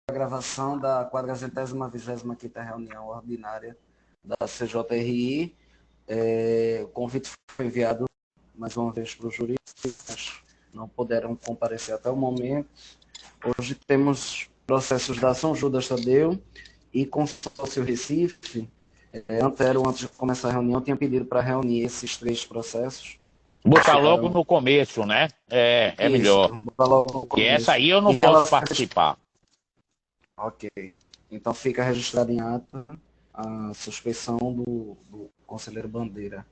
a gravação da 425ª reunião ordinária da CJRI. O convite foi enviado mais uma vez para os juristas, mas não puderam comparecer até o momento. Hoje temos processos da São Judas Tadeu e Consórcio Recife. Antes de começar a reunião, tinha pedido para reunir esses três processos. Botar logo no começo, né? É melhor. Botar logo no começo. E essa aí eu não posso participar. Ok. Então fica registrado em ata a suspeição do conselheiro Bandeira.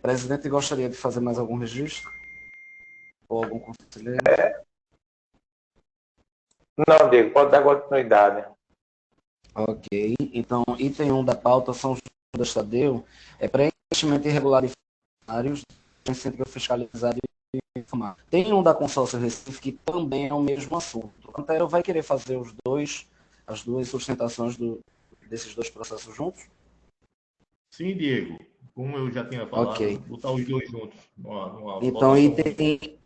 Presidente, gostaria de fazer mais algum registro? Ou algum conselheiro? Não, Diego, pode dar continuidade. Ok. Então, item 1 da pauta, São Judas Tadeu, preenchimento irregular de funcionários, incentivo fiscalizado e informar. Tem um da Consórcio Recife, que também é o mesmo assunto. O Antero vai querer fazer as duas sustentações desses dois processos juntos? Sim, Diego. Como eu já tinha falado, Ok. botar os dois juntos. Então, item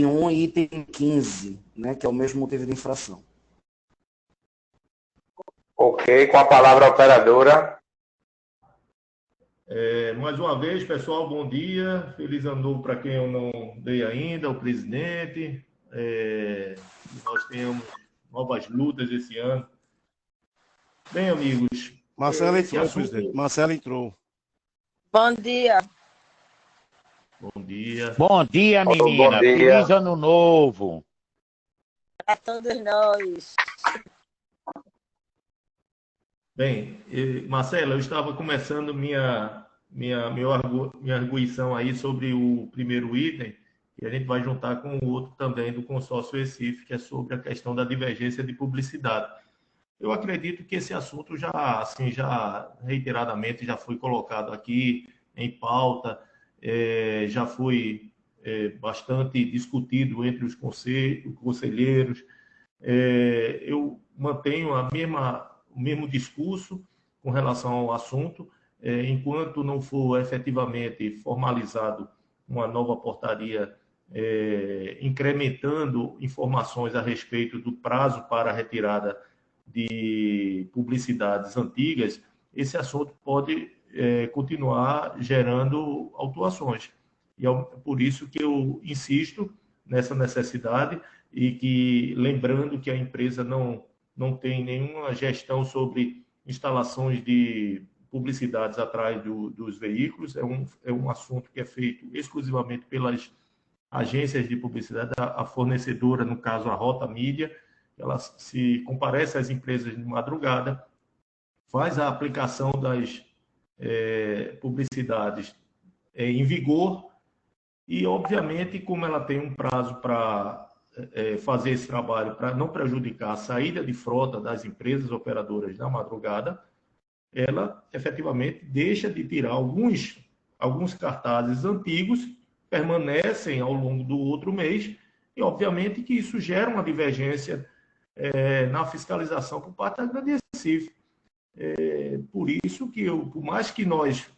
1 e item 15, né, que é o mesmo motivo de infração. Ok, com a palavra a operadora. Mais uma vez, pessoal, bom dia. Feliz ano novo para quem eu não dei ainda, o presidente. Nós tenhamos novas lutas esse ano. Bem, amigos. Marcelo entrou, presidente. Marcelo entrou. Bom dia. Bom dia. Bom dia, menina. Bom dia. Feliz ano novo. Para todos nós. Bem, Marcelo, eu estava começando minha arguição aí sobre o primeiro item, e a gente vai juntar com o outro também do consórcio Recife, que é sobre a questão da divergência de publicidade. Eu acredito que esse assunto já reiteradamente já foi colocado aqui em pauta, já foi bastante discutido entre os conselheiros. Eu mantenho o mesmo discurso com relação ao assunto, enquanto não for efetivamente formalizado uma nova portaria incrementando informações a respeito do prazo para a retirada de publicidades antigas, esse assunto pode continuar gerando autuações. E é por isso que eu insisto nessa necessidade e que, lembrando que a empresa não tem nenhuma gestão sobre instalações de publicidades atrás dos veículos, é um assunto que é feito exclusivamente pelas agências de publicidade, a fornecedora, no caso a Rota Mídia, ela se comparece às empresas de madrugada, faz a aplicação das publicidades em vigor e, obviamente, como ela tem um prazo para fazer esse trabalho para não prejudicar a saída de frota das empresas operadoras na madrugada, ela efetivamente deixa de tirar alguns cartazes antigos, permanecem ao longo do outro mês, e obviamente que isso gera uma divergência na fiscalização por parte da Grande Recife. Por isso que, por mais que nós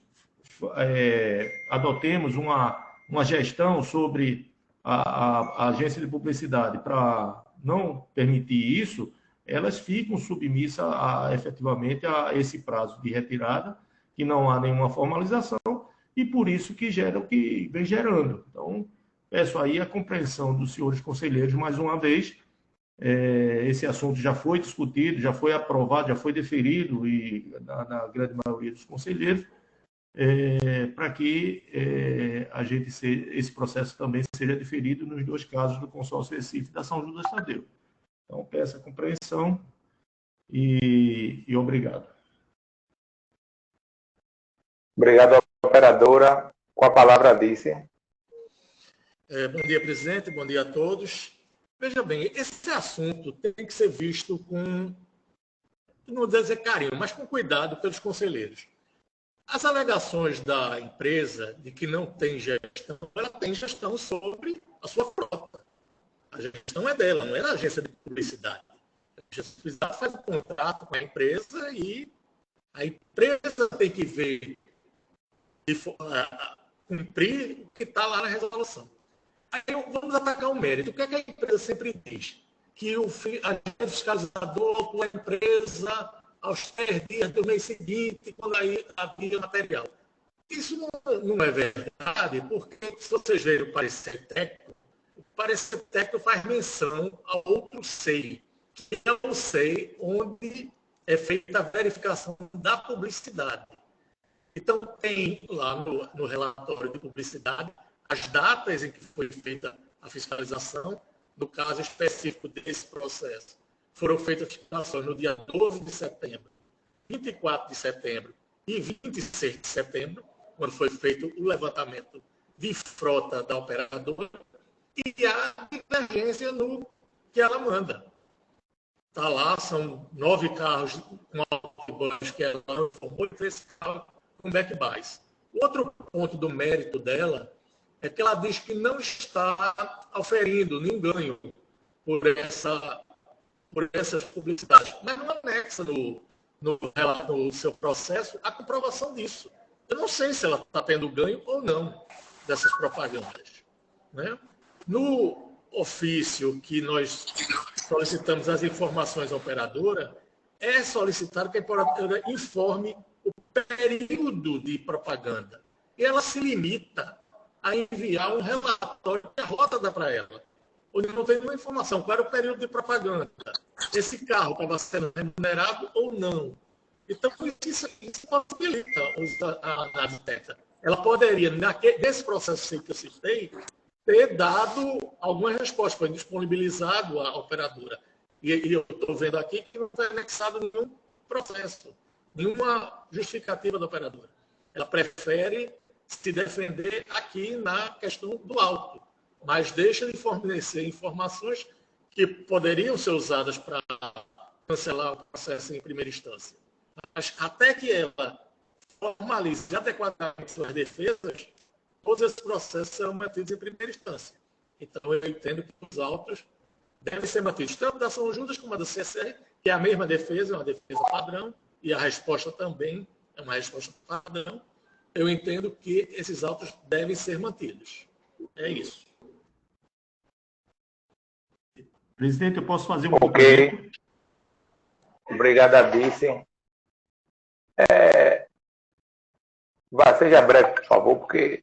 adotemos uma gestão sobre a agência de publicidade para não permitir isso, elas ficam submissas efetivamente a esse prazo de retirada, que não há nenhuma formalização, e por isso que gera o que vem gerando. Então, peço aí a compreensão dos senhores conselheiros mais uma vez. Esse assunto já foi discutido, já foi aprovado, já foi deferido e na grande maioria dos conselheiros, para que esse processo também seja deferido nos dois casos do consórcio Recife e da São Judas Tadeu. Então, peço a compreensão e obrigado. Obrigado, operadora. Com a palavra, Alice. Bom dia, presidente. Bom dia a todos. Veja bem, esse assunto tem que ser visto com, não vou dizer carinho, mas com cuidado pelos conselheiros. As alegações da empresa de que não tem gestão, ela tem gestão sobre a sua frota. A gestão é dela, não é da agência de publicidade. A agência de publicidade faz um contrato com a empresa e a empresa tem que ver cumprir o que está lá na resolução. Aí vamos atacar o mérito. O que é que a empresa sempre diz? que o agente fiscalizador autuou a empresa aos 3 dias do mês seguinte, quando aí havia material. Isso não é verdade, porque se vocês verem o parecer técnico faz menção a outro SEI, que é o SEI onde é feita a verificação da publicidade. Então, tem lá no relatório de publicidade as datas em que foi feita a fiscalização. No caso específico desse processo, foram feitas fiscalizações no dia 12 de setembro, 24 de setembro e 26 de setembro, quando foi feito o levantamento de frota da operadora e a divergência no que ela manda. Está lá, são 9 carros com autobus que ela informou e 3 carros com backbuys. Outro ponto do mérito dela é que ela diz que não está oferindo nenhum ganho por essas publicidades. Mas não anexa no seu processo a comprovação disso. Eu não sei se ela está tendo ganho ou não dessas propagandas. Né? No ofício que nós solicitamos as informações à operadora, é solicitado que a operadora informe o período de propaganda. E ela se limita a enviar um relatório que a rota dá para ela, onde não tem nenhuma informação. Qual era o período de propaganda? Esse carro estava sendo remunerado ou não? Então, isso possibilita a análise técnica. Ela poderia, nesse processo que eu citei, ter dado algumas respostas, foi disponibilizado à operadora. E eu estou vendo aqui que não foi anexado nenhum processo, nenhuma justificativa da operadora. Ela prefere se defender aqui na questão do auto, mas deixa de fornecer informações que poderiam ser usadas para cancelar o processo em primeira instância. Mas até que ela formalize adequadamente suas defesas, todos esses processos serão mantidos em primeira instância. Então, eu entendo que os autos devem ser mantidos tanto da São Judas como da CSR, que é a mesma defesa, é uma defesa padrão, e a resposta também é uma resposta padrão. Eu entendo que esses autos devem ser mantidos. É isso. Presidente, eu posso fazer um Ok. Obrigado, Abice. Seja breve, por favor, porque...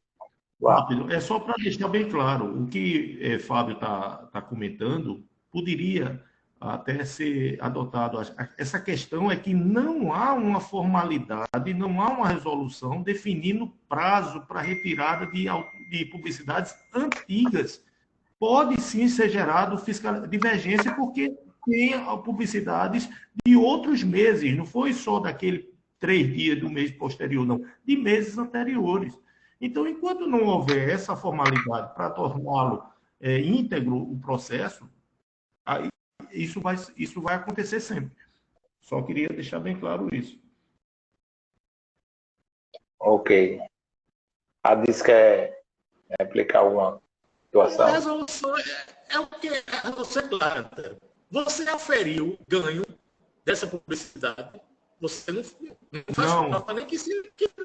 Rápido. É só para deixar bem claro, o que Fábio está comentando poderia até ser adotado. Essa questão é que não há uma formalidade, não há uma resolução definindo prazo para retirada de publicidades antigas. Pode sim ser gerado divergência, porque tem publicidades de outros meses, não foi só daquele 3 dias do mês posterior, não, de meses anteriores. Então, enquanto não houver essa formalidade para torná-lo íntegro o processo, aí isso vai acontecer sempre. Só queria deixar bem claro isso. Ok. A Diz quer replicar alguma situação? A resolução é o que você planta. Você oferiu ganho dessa publicidade. Você não faz falta nem que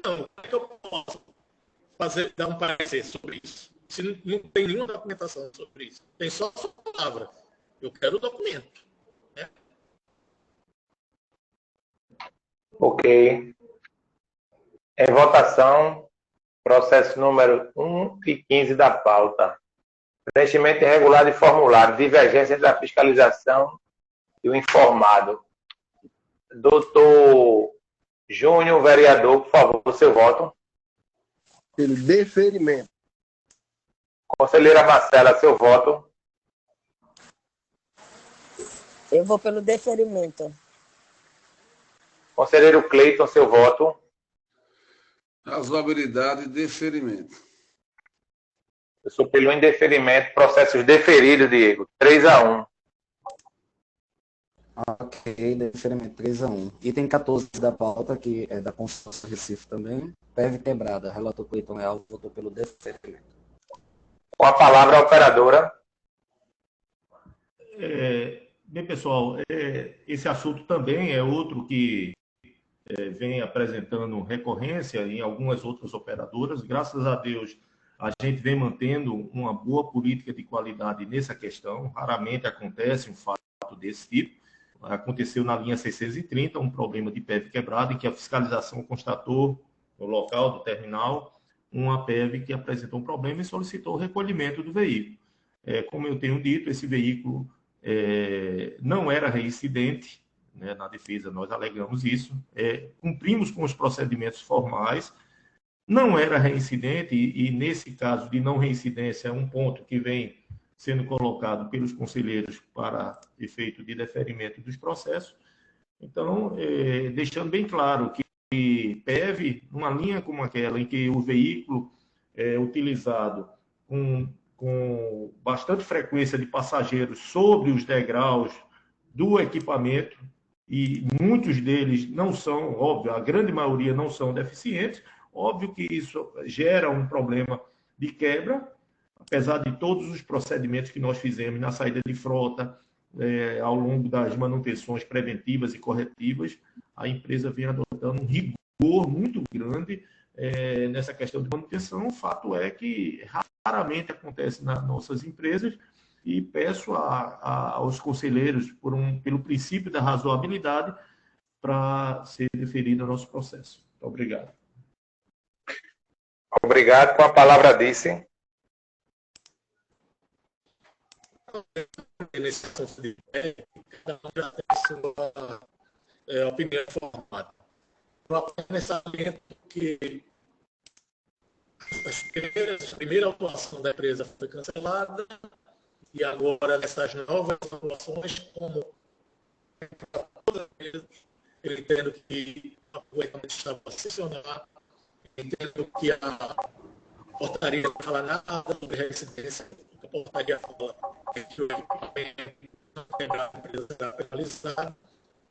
não. Como é que eu posso dar um parecer sobre isso? Se não tem nenhuma documentação sobre isso. Tem só a sua palavra. Eu quero o documento. Né? Ok. Em votação, processo número 1 e 15 da pauta. Preenchimento irregular de formulário, divergência entre a fiscalização e o informado. Doutor Júnior, vereador, por favor, seu voto. Pelo deferimento. Conselheira Marcela, seu voto. Eu vou pelo deferimento. Conselheiro Cleiton, seu voto. Razoabilidade e deferimento. Eu sou pelo indeferimento, processos deferidos, Diego. 3-1. Ok, deferimento 3-1. Item 14 da pauta, que é da Constituição do Recife também. PEV quebrada. Relator Cleiton Leal votou pelo deferimento. Com a palavra a operadora. Bem, pessoal, esse assunto também é outro que vem apresentando recorrência em algumas outras operadoras. Graças a Deus, a gente vem mantendo uma boa política de qualidade nessa questão. Raramente acontece um fato fato desse tipo. Aconteceu na linha 630 um problema de PEV quebrado, em que a fiscalização constatou no local do terminal uma PEV que apresentou um problema e solicitou o recolhimento do veículo. Como eu tenho dito, esse veículo não era reincidente, né, na defesa nós alegamos isso, cumprimos com os procedimentos formais, não era reincidente, e nesse caso de não reincidência é um ponto que vem sendo colocado pelos conselheiros para efeito de deferimento dos processos. Então, deixando bem claro que PEV, numa linha como aquela, em que o veículo é utilizado com bastante frequência de passageiros sobre os degraus do equipamento, e muitos deles não são, óbvio, a grande maioria não são deficientes, óbvio que isso gera um problema de quebra, apesar de todos os procedimentos que nós fizemos na saída de frota, ao longo das manutenções preventivas e corretivas, a empresa vem adotando um rigor muito grande nessa questão de manutenção. O fato é que raramente acontece nas nossas empresas, e peço aos conselheiros, pelo princípio da razoabilidade, para ser deferido ao nosso processo. Muito obrigado. Obrigado. Com a palavra, disse. Nesse assunto de cada um já tem a sua opinião formada. Eu apenas saliento que a primeira atuação da empresa foi cancelada, e agora nessas novas atuações, como toda vez, eu entendo que o aproveitamento estava a funcionar, entendo que a portaria não fala nada sobre residência, a portaria fala que o equipamento não quebrar, a empresa será penalizada,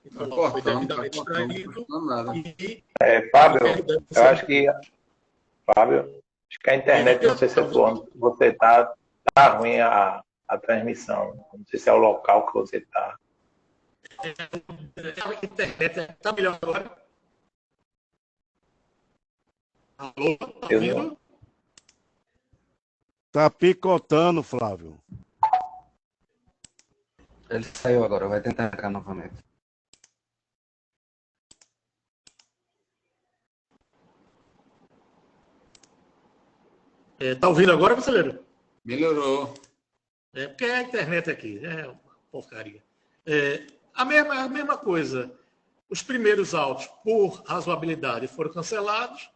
então foi devidamente extraído. Fábio, eu acho que a internet, não sei se você está ruim a transmissão, não sei se é o local que você está. A internet está melhor agora? Alô, tá ouvindo? Tá picotando, Flávio. Ele saiu agora, vai tentar entrar novamente. Tá ouvindo agora, conselheiro? Melhorou. Porque é a internet aqui, é uma porcaria. A mesma coisa. Os primeiros autos, por razoabilidade, foram cancelados,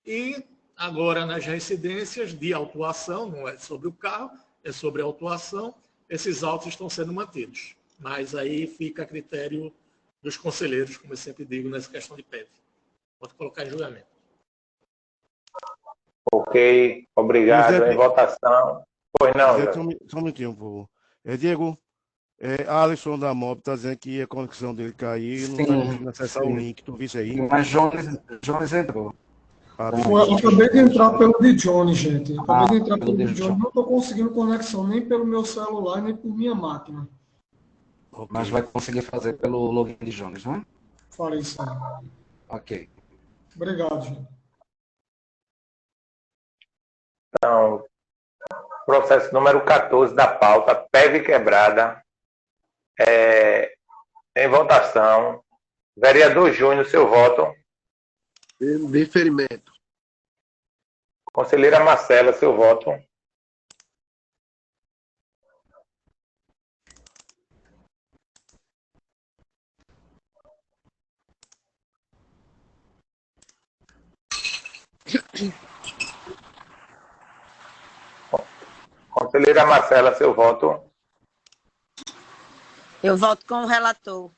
e agora nas residências de autuação, não é sobre o carro, é sobre a autuação, esses autos estão sendo mantidos. Mas aí fica a critério dos conselheiros, como eu sempre digo, nessa questão de PEV. Pode colocar em julgamento. Ok, obrigado. Em votação. Pois não, Só um minutinho, por favor. Diego, Alisson da Mob está dizendo que a conexão dele caiu e não está conseguindo acessar o link. Tu visse aí? Mas Jones entrou. Eu acabei de entrar pelo de Johnny, gente. Acabei de entrar pelo de Johnny. Não estou conseguindo conexão nem pelo meu celular, nem por minha máquina. Okay. Mas vai conseguir fazer pelo login de Jones, não é? Farei isso aí. Ok. Obrigado, gente. Então, processo número 14 da pauta, PEV quebrada, em votação. Vereador Júnior, seu voto. Deferimento. Conselheira Marcela, seu voto. Conselheira Marcela, seu voto. Eu voto com o relator.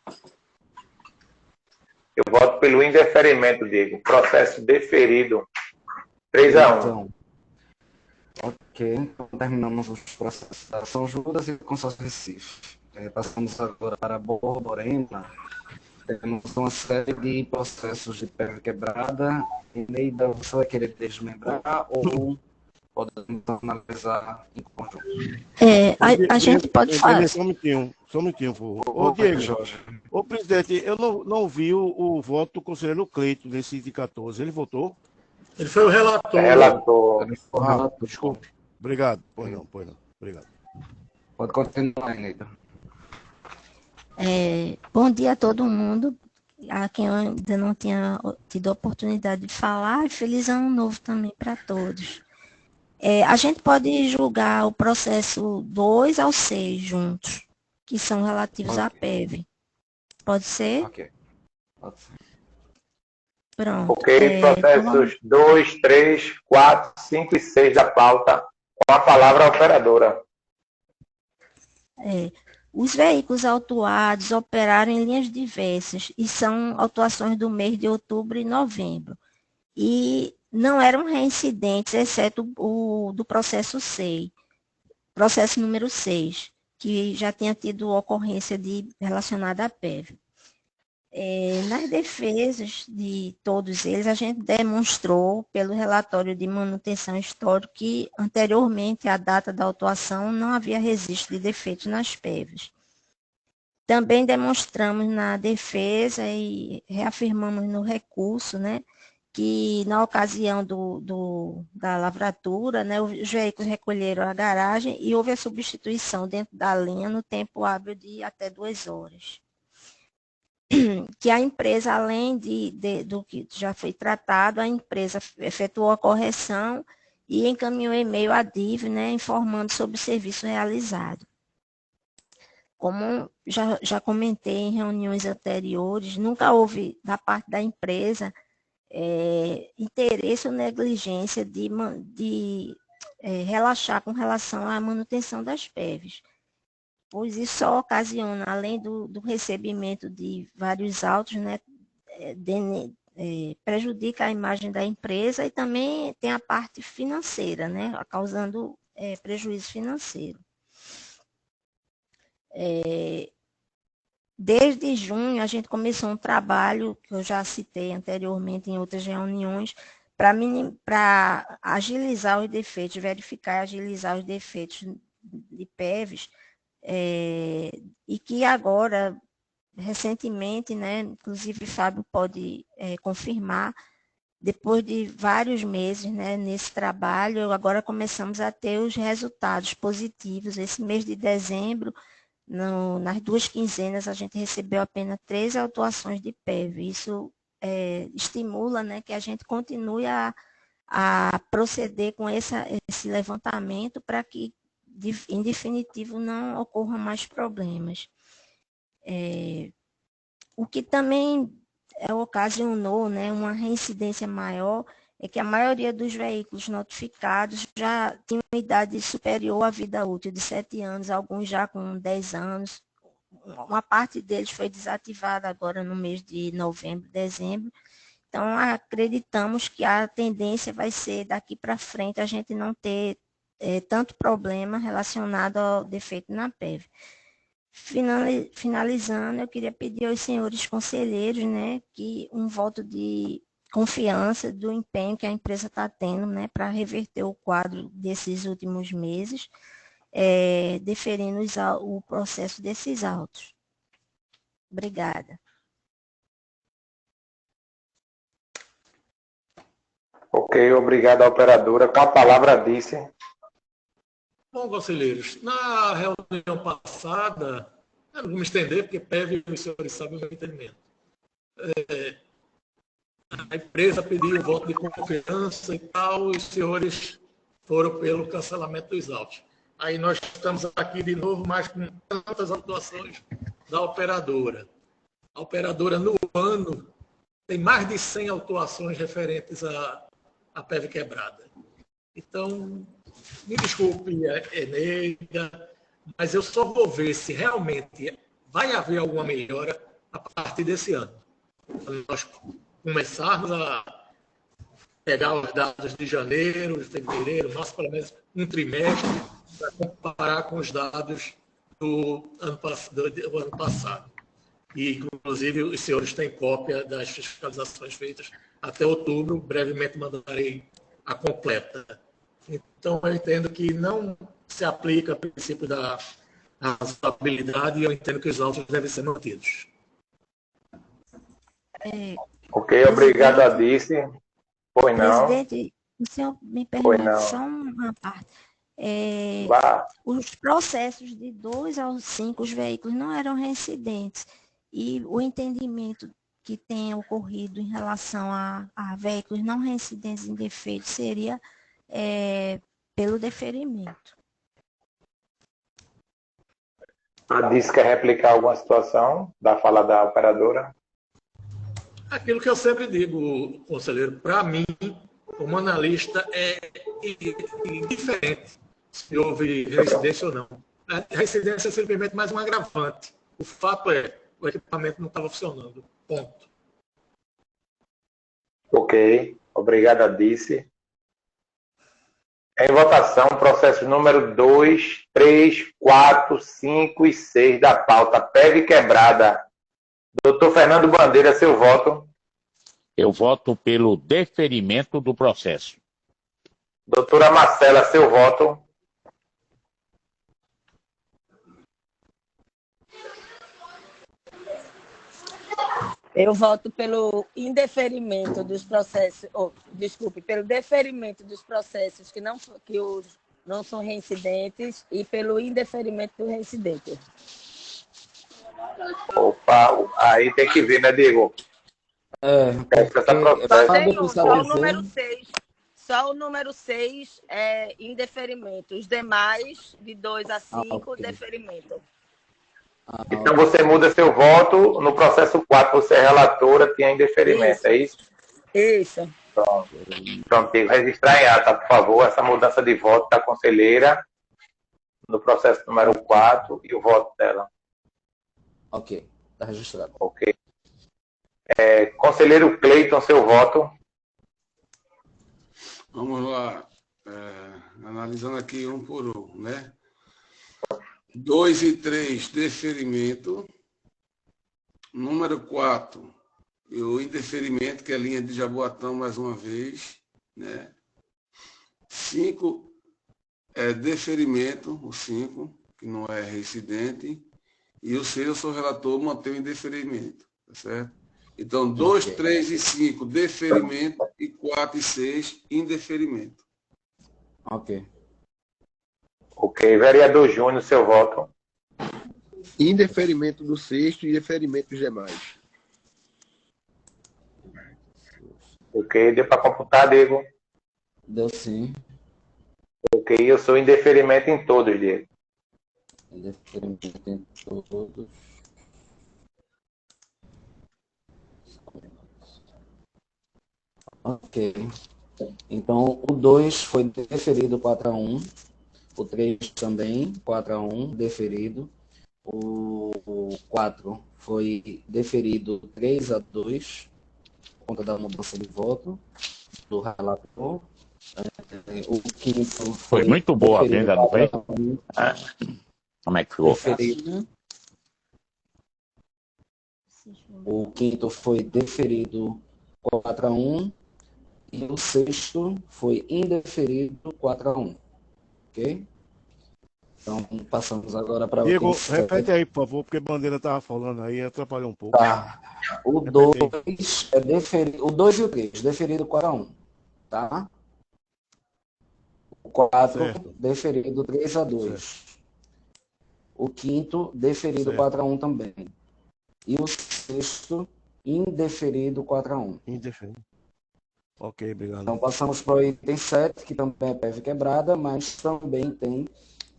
Eu voto pelo indeferimento, Diego. Processo deferido. 3-1. Então, ok, então terminamos os processos da São Judas e Consórcio Recife. Passamos agora para Borborema. Temos uma série de processos de PEV quebrada. Eneida, você vai querer desmembrar ou podemos analisar em conjunto? A gente pode fazer. Só um minutinho, por favor. Ô, Diego, ô, presidente, eu não vi o voto do conselheiro Cleito nesse de 14. Ele votou? Ele foi o relator. Desculpe. Obrigado. Pois não. Obrigado. Pode continuar, Eneida. Bom dia a todo mundo, a quem eu ainda não tinha tido a oportunidade de falar, e feliz ano novo também para todos. A gente pode julgar o processo 2 ao 6 juntos, que são relativos à PEV. Pode ser? Ok. Pode ser. Pronto. Ok, processos 2, 3, 4, 5 e 6 da pauta. Com a palavra a operadora. Os veículos autuados operaram em linhas diversas e são autuações do mês de outubro e novembro. E não eram reincidentes, exceto o do processo 6, processo número 6, que já tinha tido ocorrência relacionada à PEV. Nas defesas de todos eles, a gente demonstrou, pelo relatório de manutenção histórica, que anteriormente à data da autuação não havia registro de defeitos nas PEVs. Também demonstramos na defesa e reafirmamos no recurso, né, que na ocasião da lavratura, né, os veículos recolheram a garagem e houve a substituição dentro da linha no tempo hábil de até 2 horas. Que a empresa, além do que já foi tratado, a empresa efetuou a correção e encaminhou e-mail à DIV, né, informando sobre o serviço realizado. Como já comentei em reuniões anteriores, nunca houve, da parte da empresa, interesse ou negligência de relaxar com relação à manutenção das PEVs, pois isso só ocasiona, além do recebimento de vários autos, né, prejudica a imagem da empresa e também tem a parte financeira, né, causando prejuízo financeiro. Desde junho, a gente começou um trabalho, que eu já citei anteriormente em outras reuniões, para agilizar os defeitos, verificar e agilizar os defeitos de PEVs, e que agora, recentemente, né, inclusive o Fábio pode confirmar, depois de vários meses, né, nesse trabalho, agora começamos a ter os resultados positivos. Esse mês de dezembro, nas 2 quinzenas, a gente recebeu apenas 13 autuações de PEV. Isso estimula, né, que a gente continue a proceder com esse levantamento para que, em definitivo, não ocorram mais problemas. O que também ocasionou, né, uma reincidência maior é que a maioria dos veículos notificados já tinham idade superior à vida útil, de 7 anos, alguns já com 10 anos. Uma parte deles foi desativada agora no mês de novembro, dezembro. Então, acreditamos que a tendência vai ser, daqui para frente, a gente não ter tanto problema relacionado ao defeito na PEV. Finalizando, eu queria pedir aos senhores conselheiros, né, que um voto de confiança do empenho que a empresa está tendo, né, para reverter o quadro desses últimos meses, deferindo o processo desses autos. Obrigada. Ok, obrigado, operadora. Com a palavra, Dice. Bom, conselheiros, na reunião passada, eu não vou me estender, porque PEV, os senhores sabem o meu entendimento. A empresa pediu o voto de confiança e tal, os senhores foram pelo cancelamento dos autos. Aí nós estamos aqui de novo, mas com tantas autuações da operadora. A operadora, no ano, tem mais de 100 autuações referentes à PEV quebrada. Então, me desculpe, Eneida, mas eu só vou ver se realmente vai haver alguma melhora a partir desse ano. Nós começarmos a pegar os dados de janeiro, de fevereiro, nós pelo menos um trimestre, para comparar com os dados do ano passado. E, inclusive, os senhores têm cópia das fiscalizações feitas até outubro, brevemente mandarei a completa. Então, eu entendo que não se aplica o princípio da razoabilidade e eu entendo que os autos devem ser mantidos. Ok, obrigado, Adice. Pois não. Presidente, o senhor me permite só uma parte. os processos de 2 aos 5, os veículos não eram reincidentes. E o entendimento que tenha ocorrido em relação a veículos não reincidentes em defeito seria pelo deferimento. A DIS quer replicar alguma situação da fala da operadora? Aquilo que eu sempre digo, conselheiro, para mim, como analista, é indiferente se houve reincidência ou não. A reincidência é simplesmente mais um agravante. O fato é, o equipamento não estava funcionando. Ponto. Ok. Obrigado, Adice. Em votação, processo número 2, 3, 4, 5 e 6 da pauta PEV quebrada. Doutor Fernando Bandeira, seu voto. Eu voto pelo deferimento do processo. Doutora Marcela, seu voto. Eu voto pelo indeferimento dos processos, pelo deferimento dos processos que não são reincidentes e pelo indeferimento do reincidente. Opa, aí tem que ver, né, Diego? Só o número 6 é indeferimento. Os demais, de 2 a 5, deferimento. Então você muda seu voto. No processo 4, você é relatora, tinha indeferimento, é isso? Isso. Pronto, registrar em ata, por favor, essa mudança de voto da conselheira no processo número 4 e o voto dela. Ok, está registrado. Ok. Conselheiro Cleiton, seu voto. Vamos lá. Analisando aqui um por um, né? 2 e 3, deferimento. Número 4, o indeferimento, que é a linha de Jaboatão, mais uma vez. Né? 5 é deferimento, o 5, que não é reincidente. E o 6, eu sou relator, mantém o indeferimento. Tá certo? Então, 2, 3 e 5, deferimento. E 4 e 6, indeferimento. Ok. Ok. Vereador Júnior, seu voto. Indeferimento do 6º e deferimento dos demais. Ok. Deu para computar, Diego? Deu sim. Ok. Eu sou indeferimento em todos, Diego. Indeferimento em todos. Ok. Então, o 2 foi deferido 4-1. O 3 também, 4-1, deferido. O 4 foi deferido 3-2, por conta da mudança de voto do relator. O 5º foi muito boa a venda, não foi? Como é que ficou? Deferido. O 5º foi deferido 4-1 e o 6º foi indeferido 4-1. Ok? Então, passamos agora para o Diego, repete aí, por favor, porque Bandeira estava falando aí, atrapalhou um pouco. Tá. O 2 é deferido, o 2 e o 3, deferido 4-1, tá? O 4, deferido 3-2. Certo. O 5º, deferido 4-1 também. E o 6º, indeferido 4-1. Indeferido. Ok, obrigado. Então, passamos para o item 7, que também é PEV quebrada, mas também tem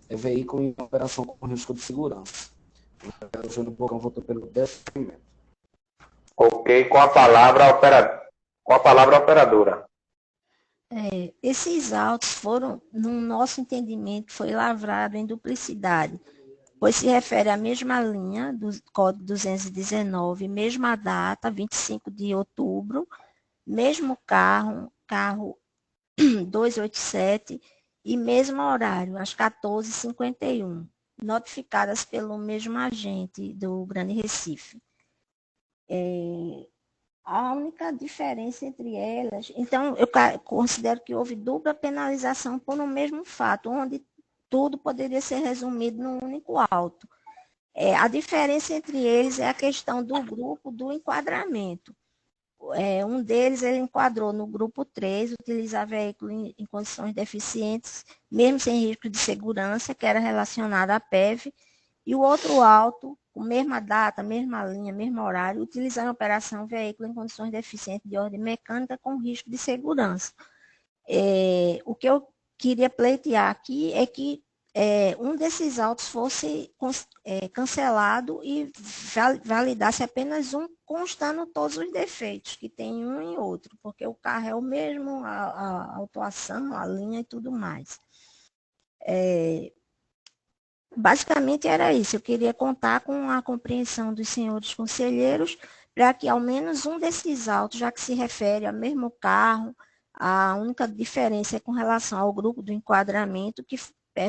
veículo em operação com risco de segurança. O Júnior Bocão votou pelo deferimento. Ok, com a palavra a operadora. Esses autos foram, no nosso entendimento, foi lavrado em duplicidade, pois se refere à mesma linha do Código 219, mesma data, 25 de outubro, mesmo carro 287 e mesmo horário, às 14h51, notificadas pelo mesmo agente do Grande Recife. A única diferença entre elas, então eu considero que houve dupla penalização por um mesmo fato, onde tudo poderia ser resumido num único auto. A diferença entre eles é a questão do grupo do enquadramento. um deles ele enquadrou no grupo 3, utilizar veículo em condições deficientes, mesmo sem risco de segurança, que era relacionado à PEV, e o outro auto, com mesma data, mesma linha, mesmo horário, utilizar em operação veículo em condições deficientes de ordem mecânica com risco de segurança. O que eu queria pleitear aqui é que um desses autos fosse cancelado e validasse apenas um, constando todos os defeitos que tem um e outro, porque o carro é o mesmo, a autuação, a linha e tudo mais. Basicamente era isso, eu queria contar com a compreensão dos senhores conselheiros para que ao menos um desses autos, já que se refere ao mesmo carro, a única diferença é com relação ao grupo do enquadramento, que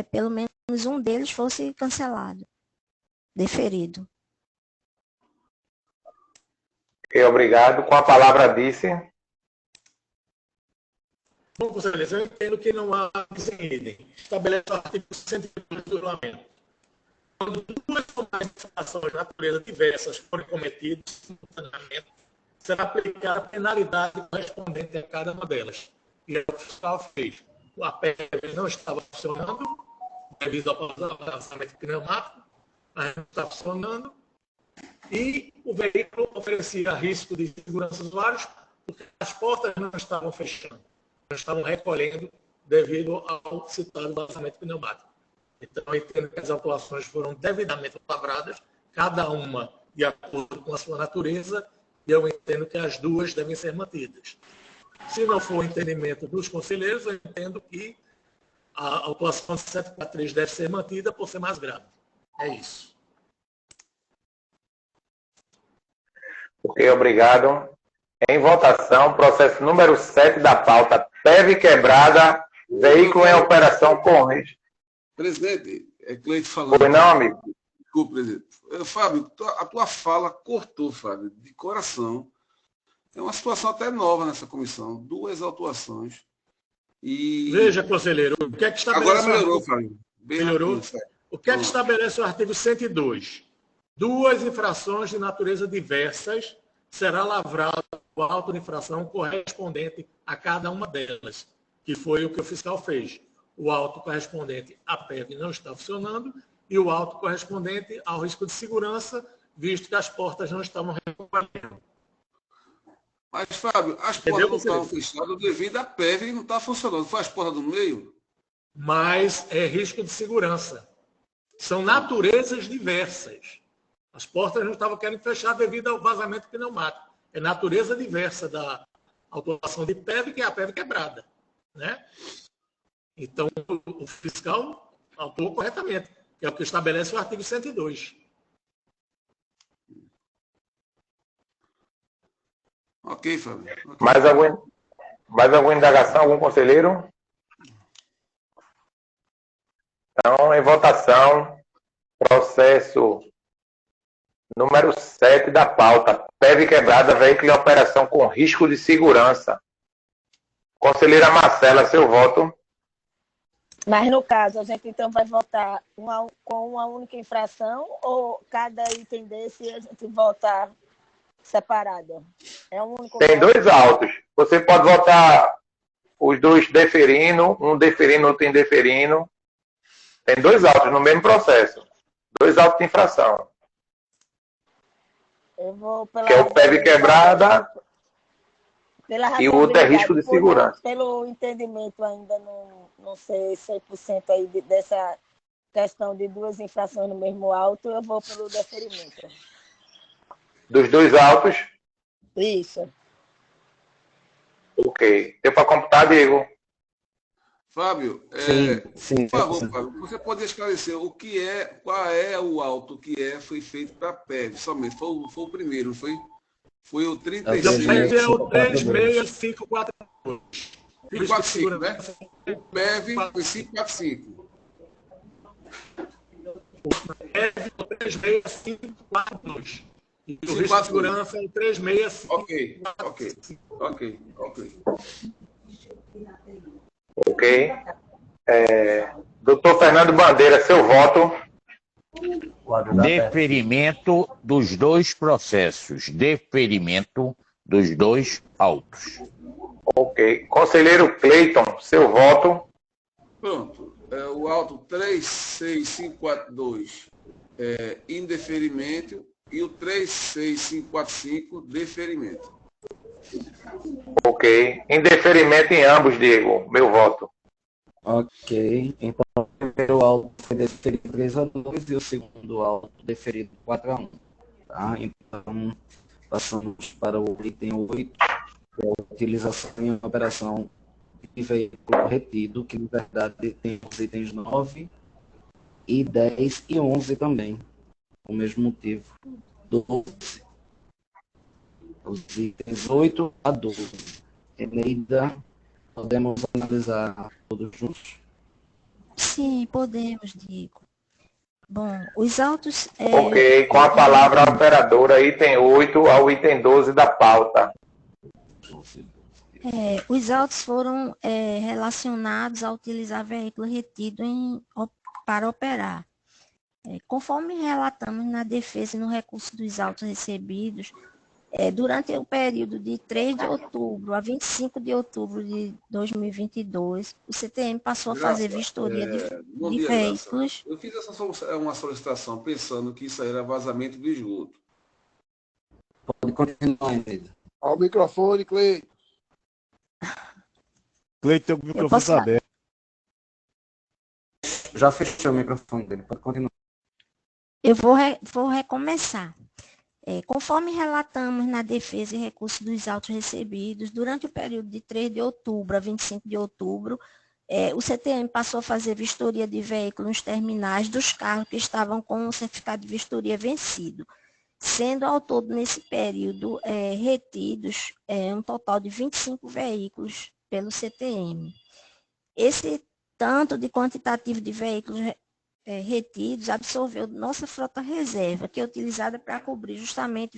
pelo menos um deles fosse cancelado, deferido. Obrigado. Com a palavra, disse. Bom, conselheiros, eu entendo que não há idem. Estabelece o artigo 102 do regulamento. Quando duas ou mais infrações de natureza diversas forem cometidas simultaneamente, será aplicada a penalidade correspondente a cada uma delas. E o fiscal fez. A PEV não estava funcionando, devido ao lançamento pneumático, mas não está funcionando, e o veículo oferecia risco de segurança aos usuários, porque as portas não estavam fechando, não estavam recolhendo devido ao citado lançamento pneumático. Então, eu entendo que as autuações foram devidamente lavradas, cada uma de acordo com a sua natureza, e eu entendo que as duas devem ser mantidas. Se não for o entendimento dos conselheiros, eu entendo que a autuação de 743 deve ser mantida por ser mais grave. É isso. Ok, obrigado. Em votação, processo número 7 da pauta, PEV quebrada, veículo em operação com risco. Presidente, é Cleide falando. Foi não, amigo? Desculpa, presidente. Fábio, a tua fala cortou, Fábio, de coração. É uma situação até nova nessa comissão. 2 autuações. E... Veja, conselheiro, o que é que estabelece... Agora melhorou, Fábio. Melhorou? O que é que estabelece o artigo 102? 2 infrações de natureza diversas será lavrado o auto de infração correspondente a cada uma delas, que foi o que o fiscal fez. O auto correspondente à PEV não está funcionando e o auto correspondente ao risco de segurança, visto que as portas não estavam recolhendo. Mas, Fábio, as portas não estavam fechadas devido à PEV e não está funcionando. Foi as portas do meio? Mas é risco de segurança. São naturezas diversas. As portas não estavam querendo fechar devido ao vazamento pneumático. É natureza diversa da autuação de PEV, que é a PEV quebrada. Né? Então, o fiscal autuou corretamente, que é o que estabelece o artigo 102. Ok, Fábio. Okay. Mais alguma indagação, algum conselheiro? Então, em votação, processo número 7 da pauta, PEV quebrada, veículo em operação com risco de segurança. Conselheira Marcela, seu voto. Mas, no caso, a gente então vai votar com uma única infração ou cada item desse a gente vota separado? É um único Tem voto? 2 autos. Você pode votar os 2 deferindo, um deferindo, outro indeferindo. Tem 2 autos no mesmo processo. 2 autos de infração. Eu vou pela que é o PEV quebrada e o outro é risco de segurança. Pelo entendimento ainda não sei 100% aí dessa questão de 2 infrações no mesmo auto, eu vou pelo deferimento. Dos 2 autos? Isso. Ok. Deu para computar, Diego? Fábio, sim, por favor, Fábio, você pode esclarecer qual é o auto que foi feito para a PEV somente? Foi o primeiro, não foi? Foi o 36. O PEV é o 36542. 545, né? O PEV foi 545. O PEV é o 36542. E o risco de segurança é o 365. Ok. Ok. Doutor Fernando Bandeira, seu voto. Deferimento dos 2 processos. Deferimento dos dois autos. Ok. Conselheiro Cleiton, seu voto. Pronto. O auto 36542 é indeferimento e o 36545 deferimento. Ok. Indeferimento em ambos, Diego. Meu voto. Ok. Então, o primeiro auto foi deferido 3-2 e o segundo auto deferido 4-1. Tá? Então, passamos para o item 8, que é a utilização em operação de veículo retido, que na verdade tem os itens 9 e 10 e 11 também, o mesmo motivo. 12. Os itens 8 a 12. Eneida, podemos analisar todos juntos? Sim, podemos, Diego. Bom, os autos... Ok, com a palavra operadora, item 8 ao item 12 da pauta. Os autos foram relacionados a utilizar veículo retido para operar. Conforme relatamos na defesa e no recurso dos autos recebidos, durante o período de 3 de outubro a 25 de outubro de 2022, o CTM passou a fazer vistoria de veículos. Eu fiz uma solicitação pensando que isso aí era vazamento de esgoto. Pode continuar, Eneida. Ao microfone, Cleiton. Cleiton, o microfone está aberto. Já fechou o microfone dele, pode continuar. Eu vou recomeçar. Conforme relatamos na defesa e recurso dos autos recebidos, durante o período de 3 de outubro a 25 de outubro, o CTM passou a fazer vistoria de veículos nos terminais dos carros que estavam com o certificado de vistoria vencido, sendo ao todo nesse período retidos um total de 25 veículos pelo CTM. Esse tanto de quantitativo de veículos retidos absorveu nossa frota reserva, que é utilizada para cobrir justamente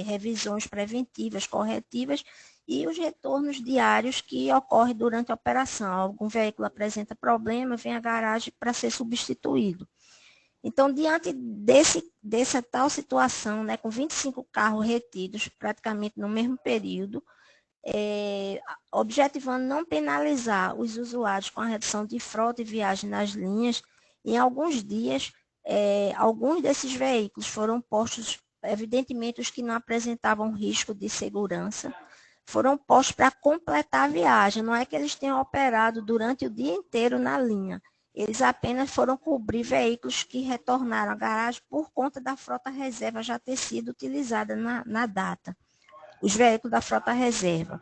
revisões preventivas, corretivas e os retornos diários que ocorrem durante a operação. Algum veículo apresenta problema, vem à garagem para ser substituído. Então, diante dessa tal situação, né, com 25 carros retidos praticamente no mesmo período, objetivando não penalizar os usuários com a redução de frota e viagem nas linhas, em alguns dias, alguns desses veículos foram postos, evidentemente os que não apresentavam risco de segurança, foram postos para completar a viagem. Não é que eles tenham operado durante o dia inteiro na linha. Eles apenas foram cobrir veículos que retornaram à garagem por conta da frota reserva já ter sido utilizada na data. Os veículos da frota reserva.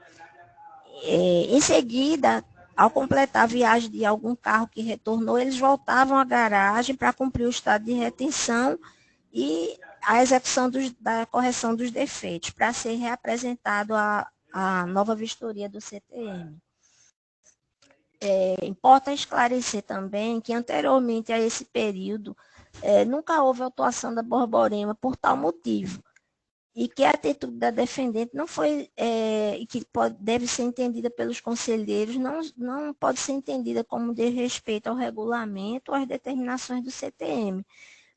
Em seguida, ao completar a viagem de algum carro que retornou, eles voltavam à garagem para cumprir o estado de retenção e a execução da correção dos defeitos, para ser reapresentado a nova vistoria do CTM. Importa esclarecer também que anteriormente a esse período, nunca houve autuação da Borborema por tal motivo, e que a atitude da defendente não foi, que deve ser entendida pelos conselheiros, não pode ser entendida como desrespeito ao regulamento ou às determinações do CTM,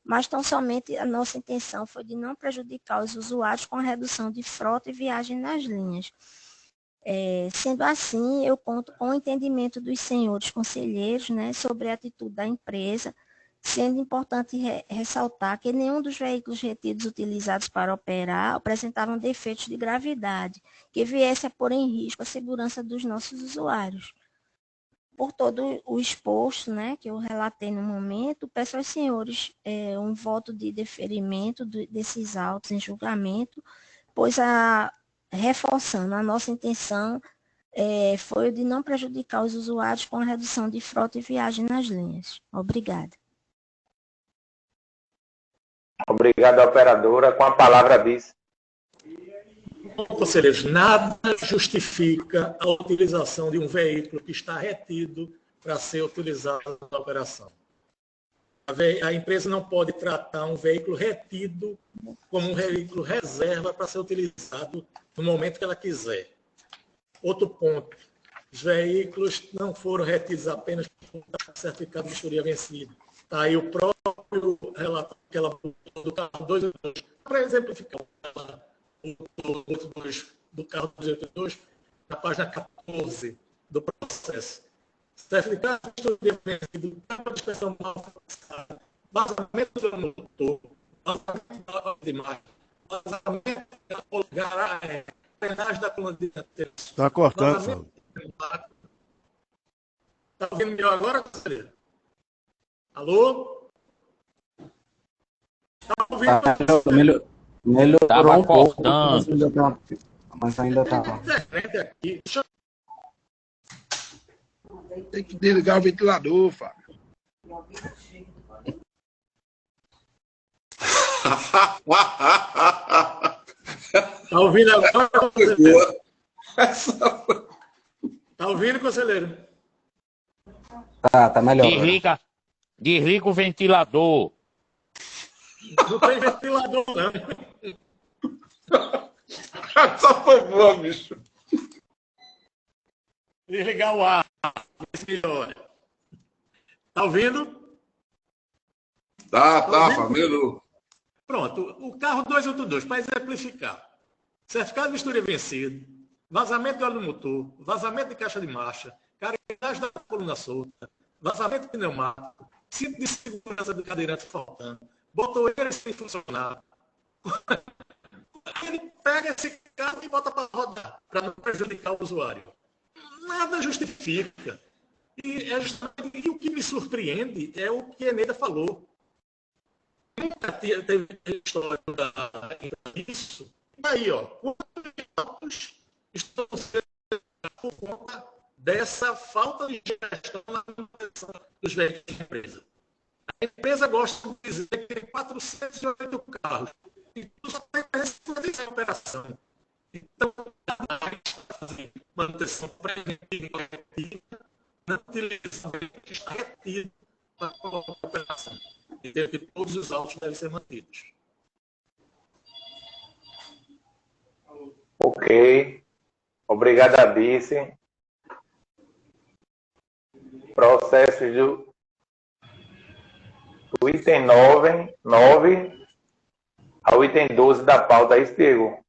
mas tão somente a nossa intenção foi de não prejudicar os usuários com a redução de frota e viagem nas linhas. Sendo assim, eu conto com o entendimento dos senhores conselheiros, né, sobre a atitude da empresa, sendo importante ressaltar que nenhum dos veículos retidos utilizados para operar apresentavam defeitos de gravidade, que viesse a pôr em risco a segurança dos nossos usuários. Por todo o exposto, né, que eu relatei no momento, peço aos senhores um voto de deferimento desses autos em julgamento, pois reforçando, a nossa intenção foi de não prejudicar os usuários com a redução de frota e viagem nas linhas. Obrigada. Obrigado, operadora. Com a palavra, vice. Conselheiros, nada justifica a utilização de um veículo que está retido para ser utilizado na operação. A empresa não pode tratar um veículo retido como um veículo reserva para ser utilizado no momento que ela quiser. Outro ponto, os veículos não foram retidos apenas por certificado de vistoria vencido. Está aí o próprio relatório que ela do carro 2, para exemplificar o do carro 282, na página 14 do processo. Certificado de vistoria vencido, câmara de inspeção mal forçada, vazamento do motor, vazamento de imagem, vazamento da drenagem da coluna de antena. Está cortando, Fábio. Está ouvindo melhor agora, conselheiro? Alô? Está ouvindo? Melhorou Tava um pouco, cortando. mas ainda está. Aqui. Deixa Tem que desligar o ventilador, Fábio. Está ouvindo agora, conselheiro? Está ouvindo, conselheiro? Tá melhor. Desliga o ventilador. Não tem ventilador, não. Só foi boa, bicho. Desligar o ar. Melhor. Está ouvindo? Tá, Fábio. Pronto. O carro 282, para exemplificar. Certificado de vistoria vencido, vazamento de óleo do motor, vazamento de caixa de marcha, carenagem da coluna solta, vazamento de pneumático, cinto de segurança do cadeirante faltando, botoeira sem funcionar. Ele pega esse carro e bota para rodar, para não prejudicar o usuário. Nada justifica. E o que me surpreende é o que a Eneida falou. Nunca teve história isso. E aí, ó, quantos estão sendo por conta dessa falta de gestão na manutenção dos veículos da empresa? A empresa gosta de dizer que tem 408 carros e tudo só tem 300 em operação. Então, fazer manutenção preventiva e corretiva, não utilização que está retida na operação. Entendo que todos os autos devem ser mantidos. Ok. Obrigado, a vice. Processos do item 9 ao item 12 da pauta. É isso, Diego?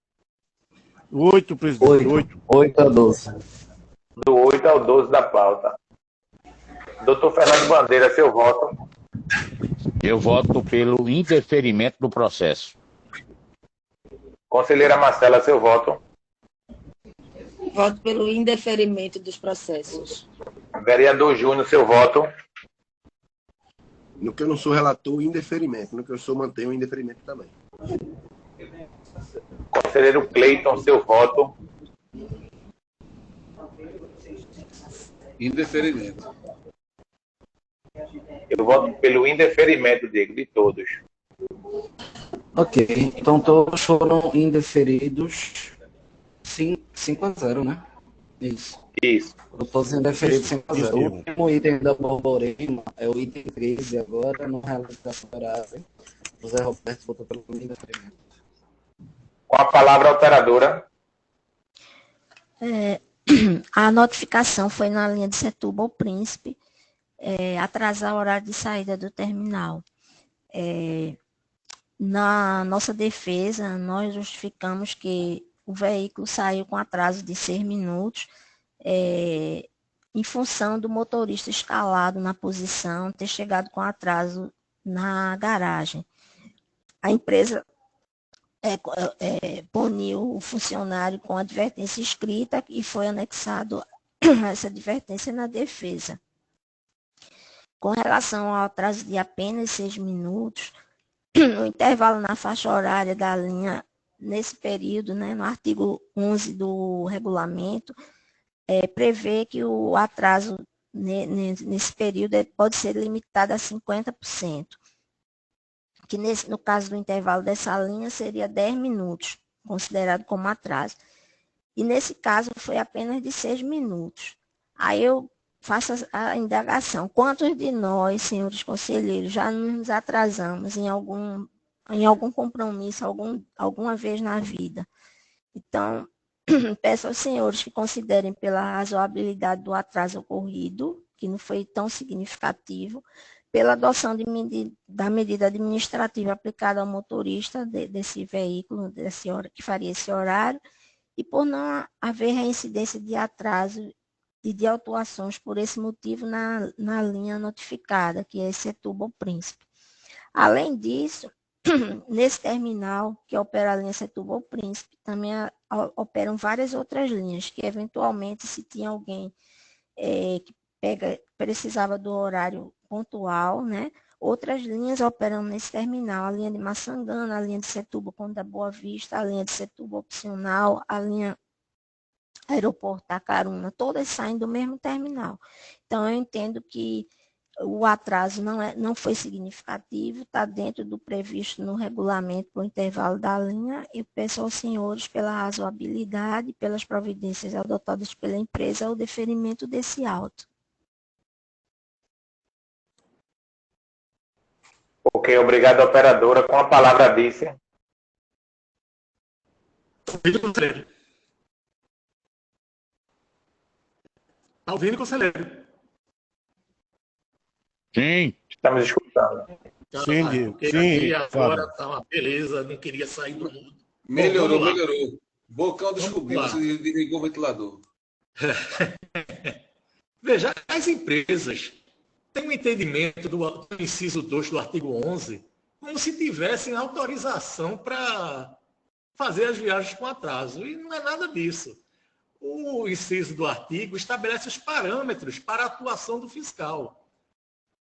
8, presidente. 8 a 12. Do 8 ao 12 da pauta. Doutor Fernando Bandeira, seu voto. Eu voto pelo indeferimento do processo. Conselheira Marcela, seu voto. Voto pelo indeferimento dos processos. Vereador Júnior, seu voto. No que eu não sou relator, indeferimento. No que eu sou, mantenho o indeferimento também. Conselheiro Cleiton, seu voto. Indeferimento. Eu voto pelo indeferimento, Diego, de todos. Ok, então todos foram indeferidos 5 a 0, né? Isso. Todos indeferidos 5 a 0. O último item da Borborema é o item 13 agora, no realização horária. José Roberto votou pelo indeferimento. Com a palavra a operadora. A notificação foi na linha de Setúbal Príncipe, atrasar o horário de saída do terminal. Na nossa defesa, nós justificamos que o veículo saiu com atraso de 6 minutos, em função do motorista escalado na posição, ter chegado com atraso na garagem. A empresa puniu o funcionário com advertência escrita e foi anexado essa advertência na defesa. Com relação ao atraso de apenas 6 minutos, o intervalo na faixa horária da linha, nesse período, né, no artigo 11 do regulamento, prevê que o atraso nesse período pode ser limitado a 50%, que no caso do intervalo dessa linha seria 10 minutos, considerado como atraso. E nesse caso foi apenas de 6 minutos. Aí eu faço a indagação. Quantos de nós, senhores conselheiros, já nos atrasamos em algum compromisso, alguma vez na vida? Então, peço aos senhores que considerem pela razoabilidade do atraso ocorrido, que não foi tão significativo, pela adoção da medida administrativa aplicada ao motorista desse veículo, que faria esse horário, E por não haver reincidência de atraso e de autuações por esse motivo na linha notificada, que é Setúbal Príncipe. Além disso, nesse terminal que opera a linha Setúbal Príncipe, também operam várias outras linhas, que eventualmente, se tinha alguém que precisava do horário pontual, né? Outras linhas operam nesse terminal, a linha de Maçangana, a linha de Setúbal com da Boa Vista, a linha de Setúbal Opcional, a linha Aeroporto Tacaruna, todas saem do mesmo terminal. Então, eu entendo que o atraso não foi significativo, está dentro do previsto no regulamento para o intervalo da linha, e peço aos senhores, pela razoabilidade e pelas providências adotadas pela empresa, o deferimento desse auto. Ok, obrigado, operadora. Com a palavra, vice. Está ouvindo, conselheiro? Sim. Estamos escutando. Sim, Diego. Porque Sim, aqui agora Fábio. está uma beleza, não queria sair do mundo. Melhorou, Bom, vamos lá. melhorou. Bocão descobriu, lá. você desligou o ventilador. Veja, as empresas têm um entendimento do inciso 2 do artigo 11 como se tivessem autorização para fazer as viagens com atraso. E não é nada disso. O inciso do artigo estabelece os parâmetros para a atuação do fiscal.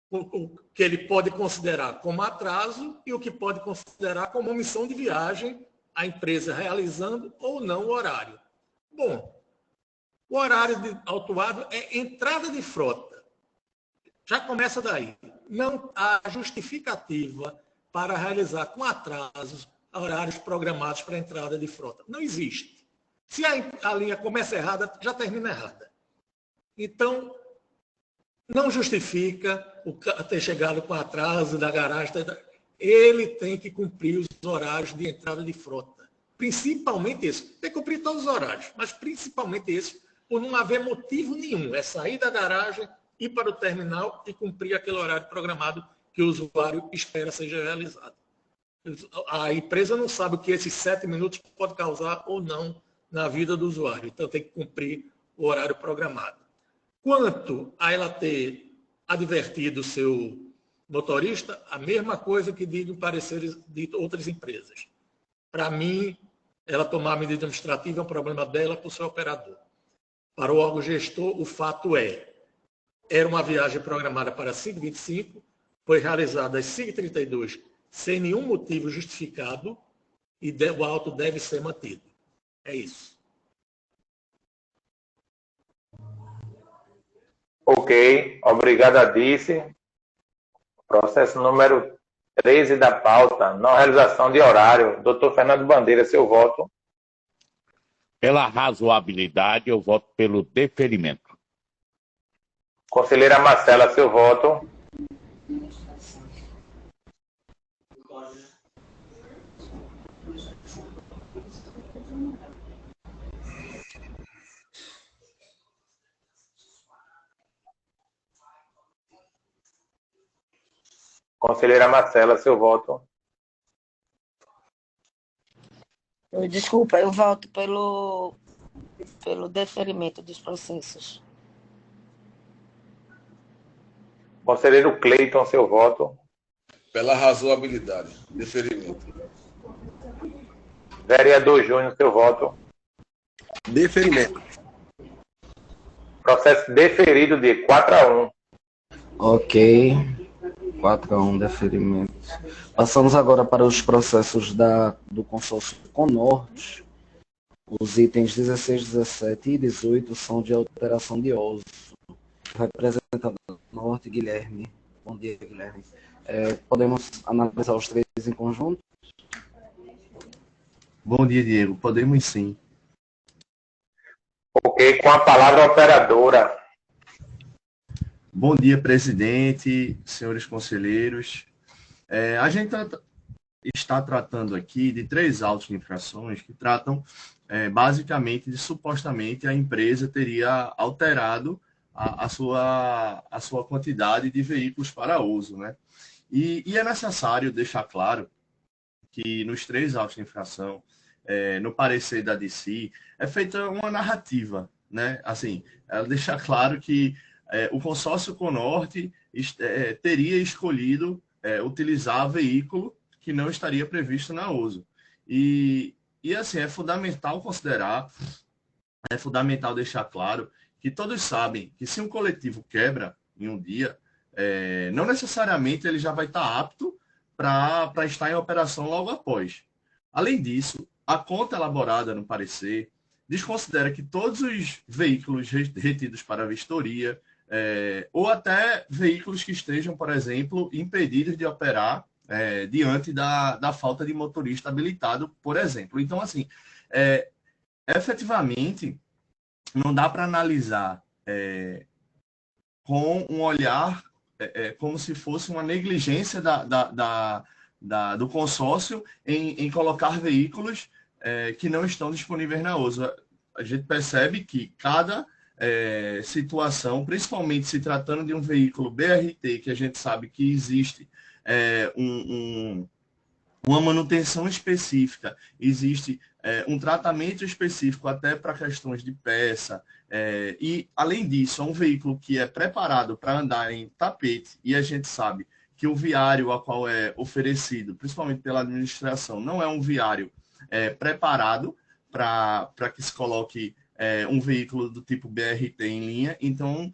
O que ele pode considerar como atraso e o que pode considerar como omissão de viagem, a empresa realizando ou não o horário. Bom, o horário autuado é entrada de frota. Já começa daí. Não há justificativa para realizar com atrasos horários programados para entrada de frota. Não existe. Se a linha começa errada, já termina errada. Então, não justifica ter chegado com atraso da garagem. Ele tem que cumprir os horários de entrada de frota. Principalmente esse. Tem que cumprir todos os horários, mas principalmente esse, por não haver motivo nenhum. É sair da garagem, ir para o terminal e cumprir aquele horário programado que o usuário espera seja realizado. A empresa não sabe o que esses 7 minutos pode causar ou não na vida do usuário. Então, tem que cumprir o horário programado. Quanto a ela ter advertido o seu motorista, a mesma coisa que digo em pareceres de outras empresas. Para mim, ela tomar a medida administrativa é um problema dela para o seu operador. Para o órgão gestor, o fato era uma viagem programada para 5h25, foi realizada às 5h32 sem nenhum motivo justificado e o auto deve ser mantido. É isso. Ok, obrigado, Adice. Processo número 13 da pauta, não realização de horário. Doutor Fernando Bandeira, seu voto. Pela razoabilidade, eu voto pelo deferimento. Conselheira Marcela, seu voto. Conselheira Marcela, seu voto. Desculpa, eu voto pelo deferimento dos processos. Conselheiro Cleiton, seu voto. Pela razoabilidade, deferimento. Vereador Júnior, seu voto. Deferimento. Processo deferido de 4-1. Ok. 4-1, deferimento. Passamos agora para os processos do consórcio Conorte. Os itens 16, 17 e 18 são de alteração de uso. Representante do Norte, Guilherme. Bom dia, Guilherme. Podemos analisar os três em conjunto? Bom dia, Diego. Podemos sim. Ok, com a palavra a operadora. Bom dia, presidente, senhores conselheiros. A gente está tratando aqui de 3 autos de infrações que tratam basicamente de supostamente a empresa teria alterado a sua quantidade de veículos para uso, né? E é necessário deixar claro que nos 3 autos de infração no parecer da DC, é feita uma narrativa, né? Assim, ela deixa claro que o consórcio Conorte teria escolhido utilizar veículo que não estaria previsto na OSO. E assim, é fundamental considerar, é fundamental deixar claro que todos sabem que se um coletivo quebra em um dia, não necessariamente ele já vai estar apto para estar em operação logo após. Além disso, a conta elaborada no parecer desconsidera que todos os veículos retidos para vistoria, ou até veículos que estejam, por exemplo, impedidos de operar diante da falta de motorista habilitado, por exemplo. Então, assim, efetivamente, não dá para analisar com um olhar como se fosse uma negligência do consórcio em colocar veículos que não estão disponíveis na OSO. A gente percebe que cada situação, principalmente se tratando de um veículo BRT, que a gente sabe que existe uma manutenção específica, existe um tratamento específico até para questões de peça, e além disso, é um veículo que é preparado para andar em tapete, e a gente sabe que o viário a qual é oferecido, principalmente pela administração, não é um viário preparado para que se coloque um veículo do tipo BRT em linha. Então,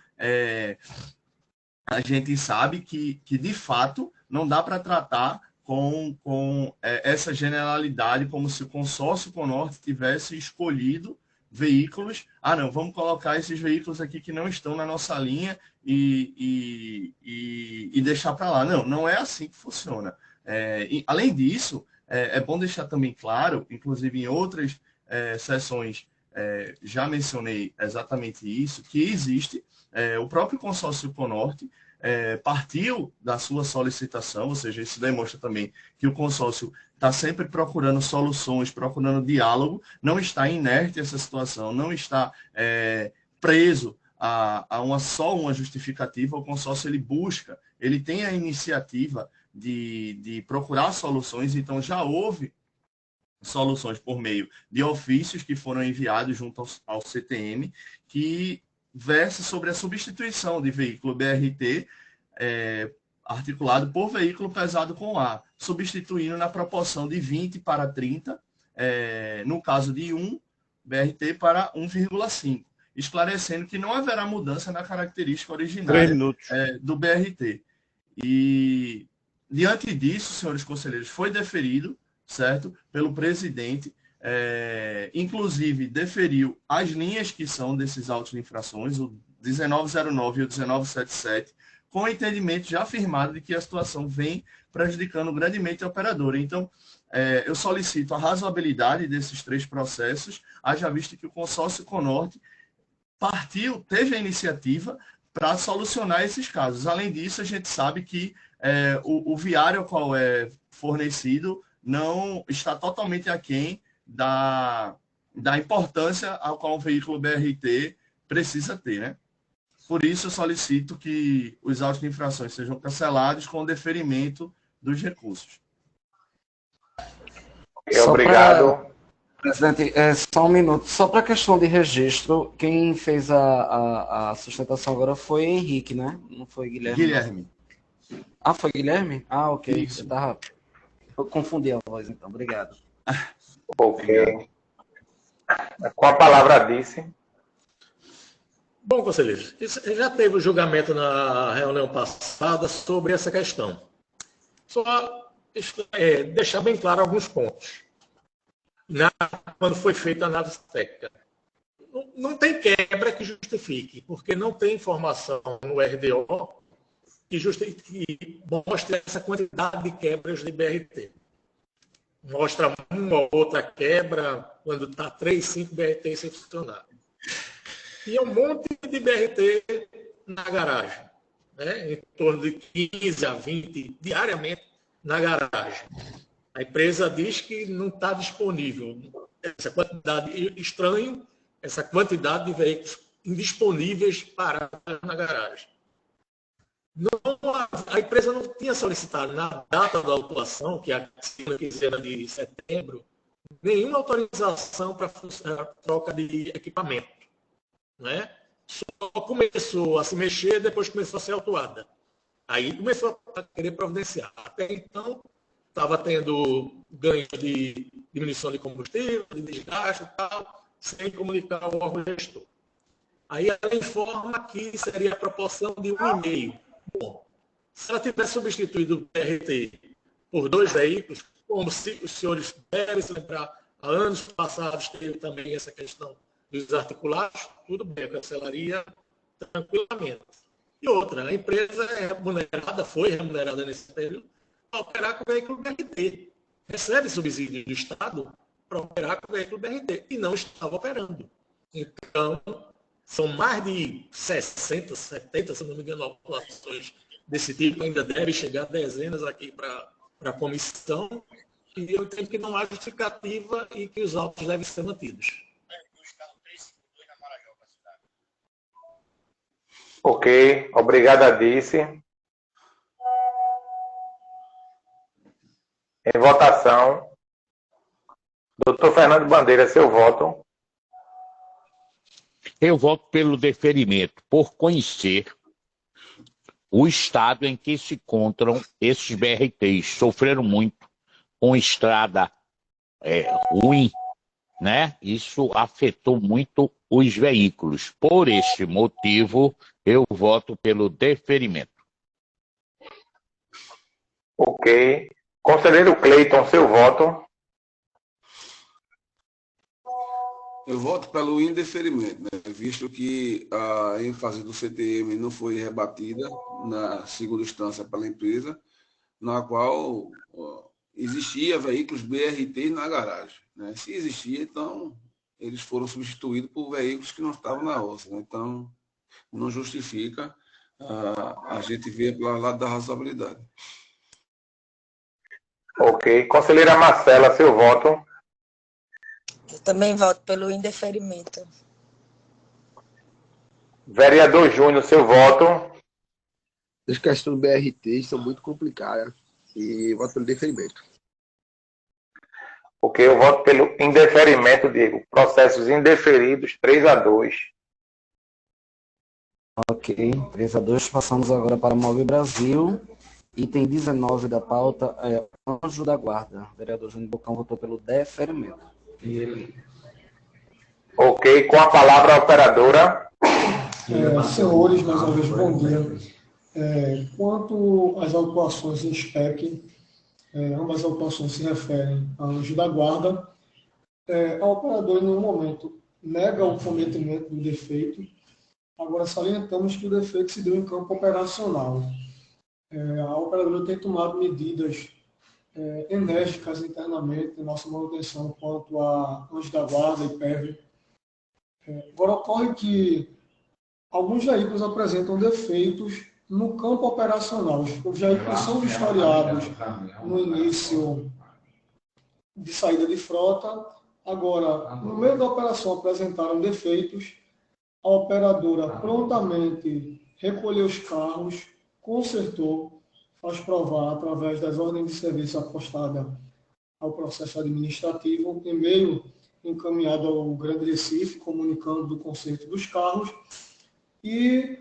a gente sabe que de fato, não dá para tratar com essa generalidade como se o consórcio Conorte tivesse escolhido veículos. Não, vamos colocar esses veículos aqui que não estão na nossa linha e deixar para lá. Não, não é assim que funciona. Além disso, é bom deixar também claro, inclusive em outras sessões já mencionei exatamente isso, que existe o próprio consórcio Conorte partiu da sua solicitação, ou seja, isso demonstra também que o consórcio está sempre procurando soluções, procurando diálogo, não está inerte essa situação, não está preso a só uma justificativa. O consórcio ele busca, ele tem a iniciativa de procurar soluções, então já houve soluções por meio de ofícios que foram enviados junto ao CTM, que versa sobre a substituição de veículo BRT articulado por veículo pesado com ar, substituindo na proporção de 20 para 30, no caso de 1 BRT para 1,5, esclarecendo que não haverá mudança na característica originária do BRT. E, diante disso, senhores conselheiros, foi deferido, certo, pelo presidente, inclusive deferiu as linhas que são desses autos de infrações, o 1909 e o 1977, com o entendimento já afirmado de que a situação vem prejudicando grandemente a operadora. Então, eu solicito a razoabilidade desses três processos, haja visto que o consórcio Conorte teve a iniciativa para solucionar esses casos. Além disso, a gente sabe que o viário ao qual é fornecido não está totalmente aquém da importância ao qual o veículo BRT precisa ter, né? Por isso, eu solicito que os autos de infrações sejam cancelados com o deferimento dos recursos. Obrigado. Presidente, só um minuto. Só para a questão de registro, quem fez a sustentação agora foi Henrique, né? Não foi Guilherme? Guilherme. Foi Guilherme? Ok. Isso. Eu confundi a voz, então. Obrigado. Ok. Com a palavra disse. Bom, conselheiros, já teve o julgamento na reunião passada sobre essa questão. Só deixar bem claro alguns pontos. Quando foi feita a análise técnica. Não tem quebra que justifique, porque não tem informação no RDO que mostre essa quantidade de quebras de BRT. Mostra uma ou outra quebra quando está 3, 5 BRT sem funcionar. E um monte de BRT na garagem, né? Em torno de 15 a 20 diariamente na garagem. A empresa diz que não está disponível essa quantidade, estranho, essa quantidade de veículos indisponíveis parados na garagem. A empresa não tinha solicitado na data da autuação, que é a segunda quinzena de setembro, nenhuma autorização para troca de equipamento. Né? Só começou a se mexer, depois começou a ser autuada. Aí começou a querer providenciar. Até então, estava tendo ganho de diminuição de combustível, de desgaste e tal, sem comunicar ao órgão gestor. Aí ela informa que seria a proporção de 1,5. Bom, se ela tivesse substituído o PRT por 2 veículos, como se os senhores devem se lembrar, há anos passados teve também essa questão dos articulados, tudo bem, eu cancelaria tranquilamente. E outra, a empresa é remunerada, foi remunerada nesse período, para operar com o veículo BRT. Recebe subsídio do Estado para operar com o veículo BRT e não estava operando. Então, são mais de 60, 70, se não me engano, autuações desse tipo, ainda deve chegar dezenas aqui para a comissão, e eu entendo que não há justificativa e que os autos devem ser mantidos. Ok, obrigado, Adice. Em votação, doutor Fernando Bandeira, seu voto. Eu voto pelo deferimento, por conhecer o estado em que se encontram esses BRTs. Sofreram muito com estrada ruim, né? Isso afetou muito os veículos. Por este motivo, eu voto pelo deferimento. Ok. Conselheiro Cleiton, seu voto. Eu voto pelo indeferimento, né? Visto que a ênfase do CTM não foi rebatida na segunda instância pela empresa, na qual existia veículos BRT na garagem. Né? Se existia, então, eles foram substituídos por veículos que não estavam na ossa. Né? Então, não justifica a gente ver pelo lado da razoabilidade. Ok. Conselheira Marcela, seu voto. Eu também voto pelo indeferimento. Vereador Júnior, seu voto. As questões do BRT são muito complicadas e voto pelo deferimento. Ok, eu voto pelo indeferimento, Diego. Processos indeferidos, 3-2. Ok, 3-2. Passamos agora para Mob Brasil. Item 19 da pauta é Anjo da Guarda. O vereador Júnior Bocão votou pelo deferimento. Ok, com a palavra a operadora. Senhores, mais uma vez, bom dia. Quanto às autuações em SPEC, ambas autuações se referem a Anjo da Guarda. A operadora, em nenhum momento, nega o cometimento do defeito. Agora, salientamos que o defeito se deu em campo operacional. A operadora tem tomado medidas enérgicas internamente em nossa manutenção quanto a Anjo da Guarda e PEV. Agora, ocorre que alguns veículos apresentam defeitos no campo operacional. Os veículos são vistoriados no início de saída de frota. Agora, no meio da operação apresentaram defeitos, a operadora prontamente recolheu os carros, consertou, faz provar através das ordens de serviço apostadas ao processo administrativo, e-mail encaminhado ao Grande Recife, comunicando do conserto dos carros, e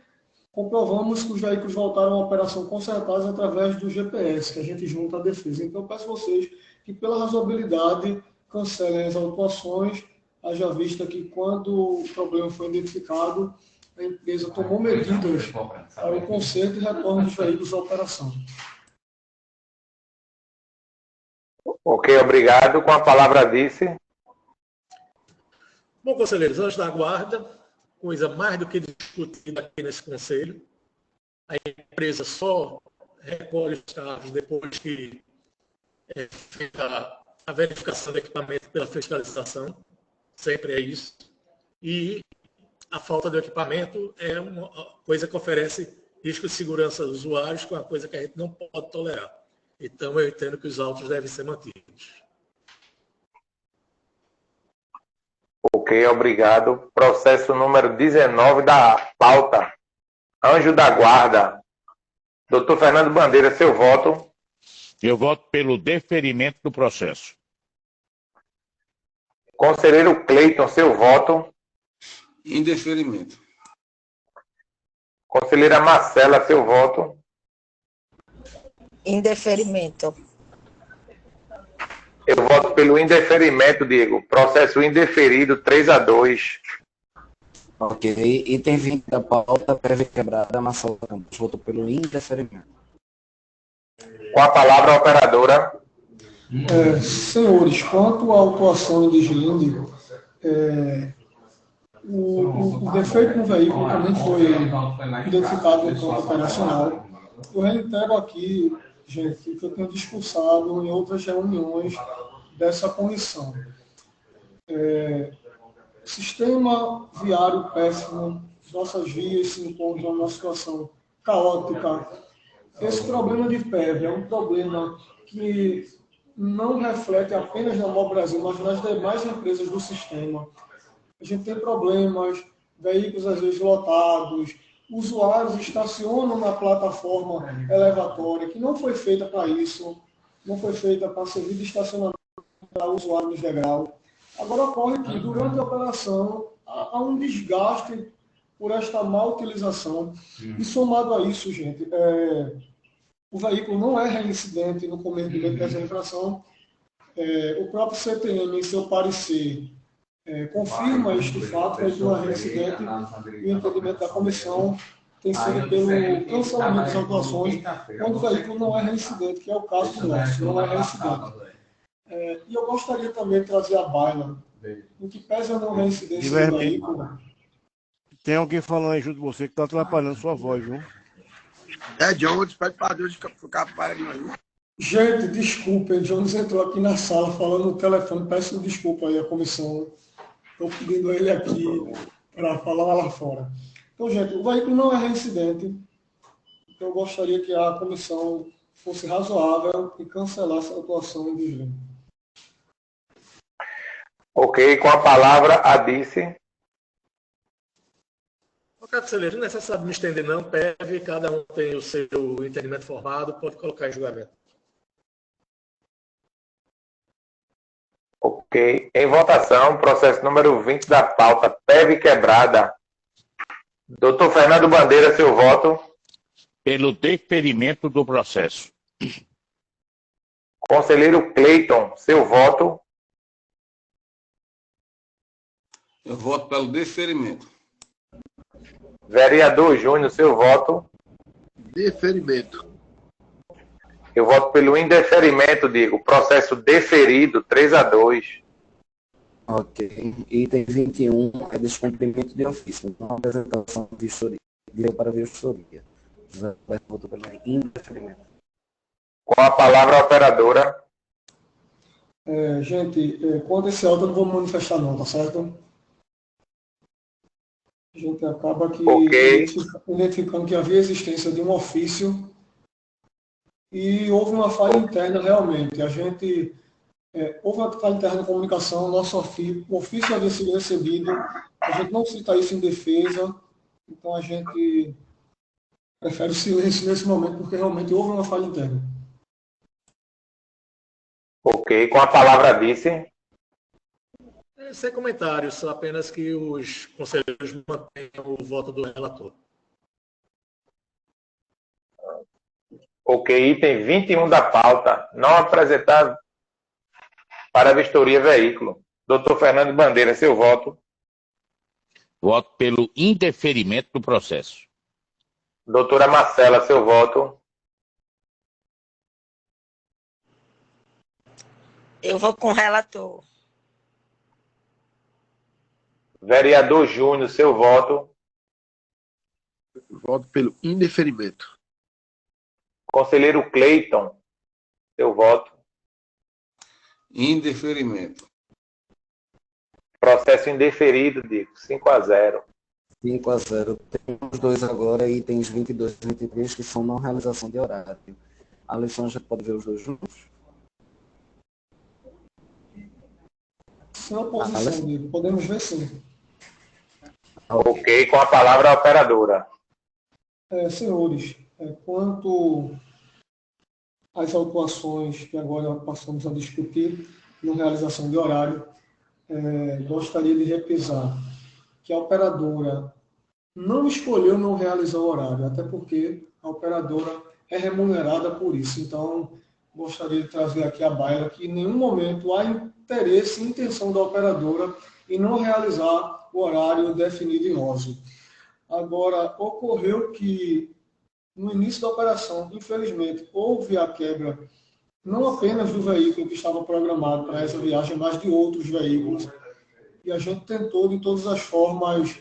comprovamos que os veículos voltaram à operação consertados através do GPS, que a gente junta à defesa. Então, eu peço a vocês que, pela razoabilidade, cancelem as autuações, haja vista que, quando o problema foi identificado, a empresa tomou medidas para o conserto e retorno dos veículos à operação. Ok, obrigado. Com a palavra Dice. Bom, conselheiros, Anjo da Guarda, coisa mais do que discutida aqui nesse conselho. A empresa só recolhe os carros depois que é feita a verificação do equipamento pela fiscalização. Sempre é isso. E a falta de equipamento é uma coisa que oferece risco de segurança dos usuários, que é uma coisa que a gente não pode tolerar. Então, eu entendo que os autos devem ser mantidos. Ok, obrigado. Processo número 19 da pauta. Anjo da Guarda. Doutor Fernando Bandeira, seu voto. Eu voto pelo deferimento do processo. Conselheiro Cleiton, seu voto. Indeferimento. Conselheira Marcela, seu voto. Indeferimento. Eu voto pelo indeferimento, Diego. Processo indeferido, 3-2. Ok. Item 20 da pauta, PV quebrada, Marcelo Campos. Voto pelo indeferimento. Com a palavra, a operadora. Senhores, quanto à autuação indigente, o defeito no veículo também foi identificado no campo operacional. Eu reitero aqui, gente, que eu tenho discursado em outras reuniões dessa comissão. Sistema viário péssimo, nossas vias se encontram numa situação caótica. Esse problema de PEV é um problema que não reflete apenas na MOB Brasil, mas nas demais empresas do sistema. A gente tem problemas, veículos às vezes lotados, usuários estacionam na plataforma elevatória, que não foi feita para isso, não foi feita para servir de estacionamento para usuário nos degraus. Agora ocorre que durante a operação há um desgaste por esta má utilização. E somado a isso, gente, o veículo não é reincidente no começo do meio dessa infração. O próprio CTM, em seu parecer, confirma este fato, que não é reincidente, e o entendimento da comissão tem sido pelo cancelamento das autuações, quando o veículo não é reincidente, que é o caso do nosso, não é reincidente. E eu gostaria também de trazer a baila, em que pese a não reincidência do veículo. Tem alguém falando aí junto de você que está atrapalhando sua voz, viu? Jones, pede para Deus ficar para ali. Gente, desculpem, Jones entrou aqui na sala falando no telefone, peço desculpa aí à comissão. Estou pedindo a ele aqui para falar lá fora. Então, gente, o veículo não é reincidente. Então, eu gostaria que a comissão fosse razoável e cancelasse a atuação indigente. Ok, com a palavra, a Dice. Conselheiro, não é necessário me estender não, PEV, cada um tem o seu entendimento formado, pode colocar em julgamento. Ok. Em votação, processo número 20 da pauta, PEV quebrada. Doutor Fernando Bandeira, seu voto. Pelo deferimento do processo. Conselheiro Cleiton, seu voto. Eu voto pelo deferimento. Vereador Júnior, seu voto. Deferimento. Eu voto pelo indeferimento, Diego. Processo deferido, 3-2. Ok. Item 21 é descumprimento de ofício, não apresentação de vistoria. Deu para vistoria. Voto pelo indeferimento. Com a palavra, a operadora. Gente, quanto a esse auto eu não vou manifestar não, tá certo? A gente acaba aqui identificando que havia existência de um ofício e houve uma falha interna realmente. A gente houve uma falha interna de comunicação, nosso ofício havia sido recebido, a gente não cita isso em defesa, então a gente prefere o silêncio nesse momento porque realmente houve uma falha interna. Ok, com a palavra, Vice. Sem comentários, apenas que os conselheiros mantenham o voto do relator. Ok, item 21 da pauta, não apresentar para vistoria veículo. Doutor Fernando Bandeira, seu voto. Voto pelo indeferimento do processo. Doutora Marcela, seu voto. Eu vou com o relator. Vereador Júnior, seu voto. Voto pelo indeferimento. Conselheiro Cleiton, seu voto. Indeferimento. Processo indeferido, Diego, 5-0. 5-0. Temos dois agora, itens 22 e 23, que são não realização de horário. A lição já pode ver os dois juntos? Sem oposição, Diego, podemos ver sim. Ok, com a palavra a operadora. Senhores, quanto às autuações que agora passamos a discutir, na realização de horário, gostaria de repisar que a operadora não escolheu não realizar o horário, até porque a operadora é remunerada por isso. Então, gostaria de trazer aqui à baila que em nenhum momento há interesse e intenção da operadora em não realizar o horário definido em ROSE. Agora, ocorreu que no início da operação, infelizmente, houve a quebra não apenas do veículo que estava programado para essa viagem, mas de outros veículos. E a gente tentou, de todas as formas,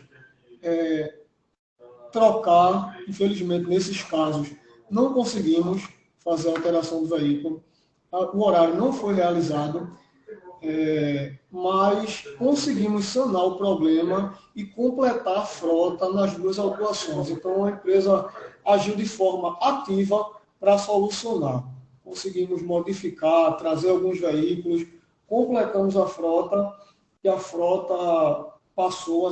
trocar. Infelizmente, nesses casos, não conseguimos fazer a alteração do veículo. O horário não foi realizado, mas conseguimos sanar o problema e completar a frota nas duas autuações. Então, a empresa agiu de forma ativa para solucionar. Conseguimos modificar, trazer alguns veículos, completamos a frota e a frota passou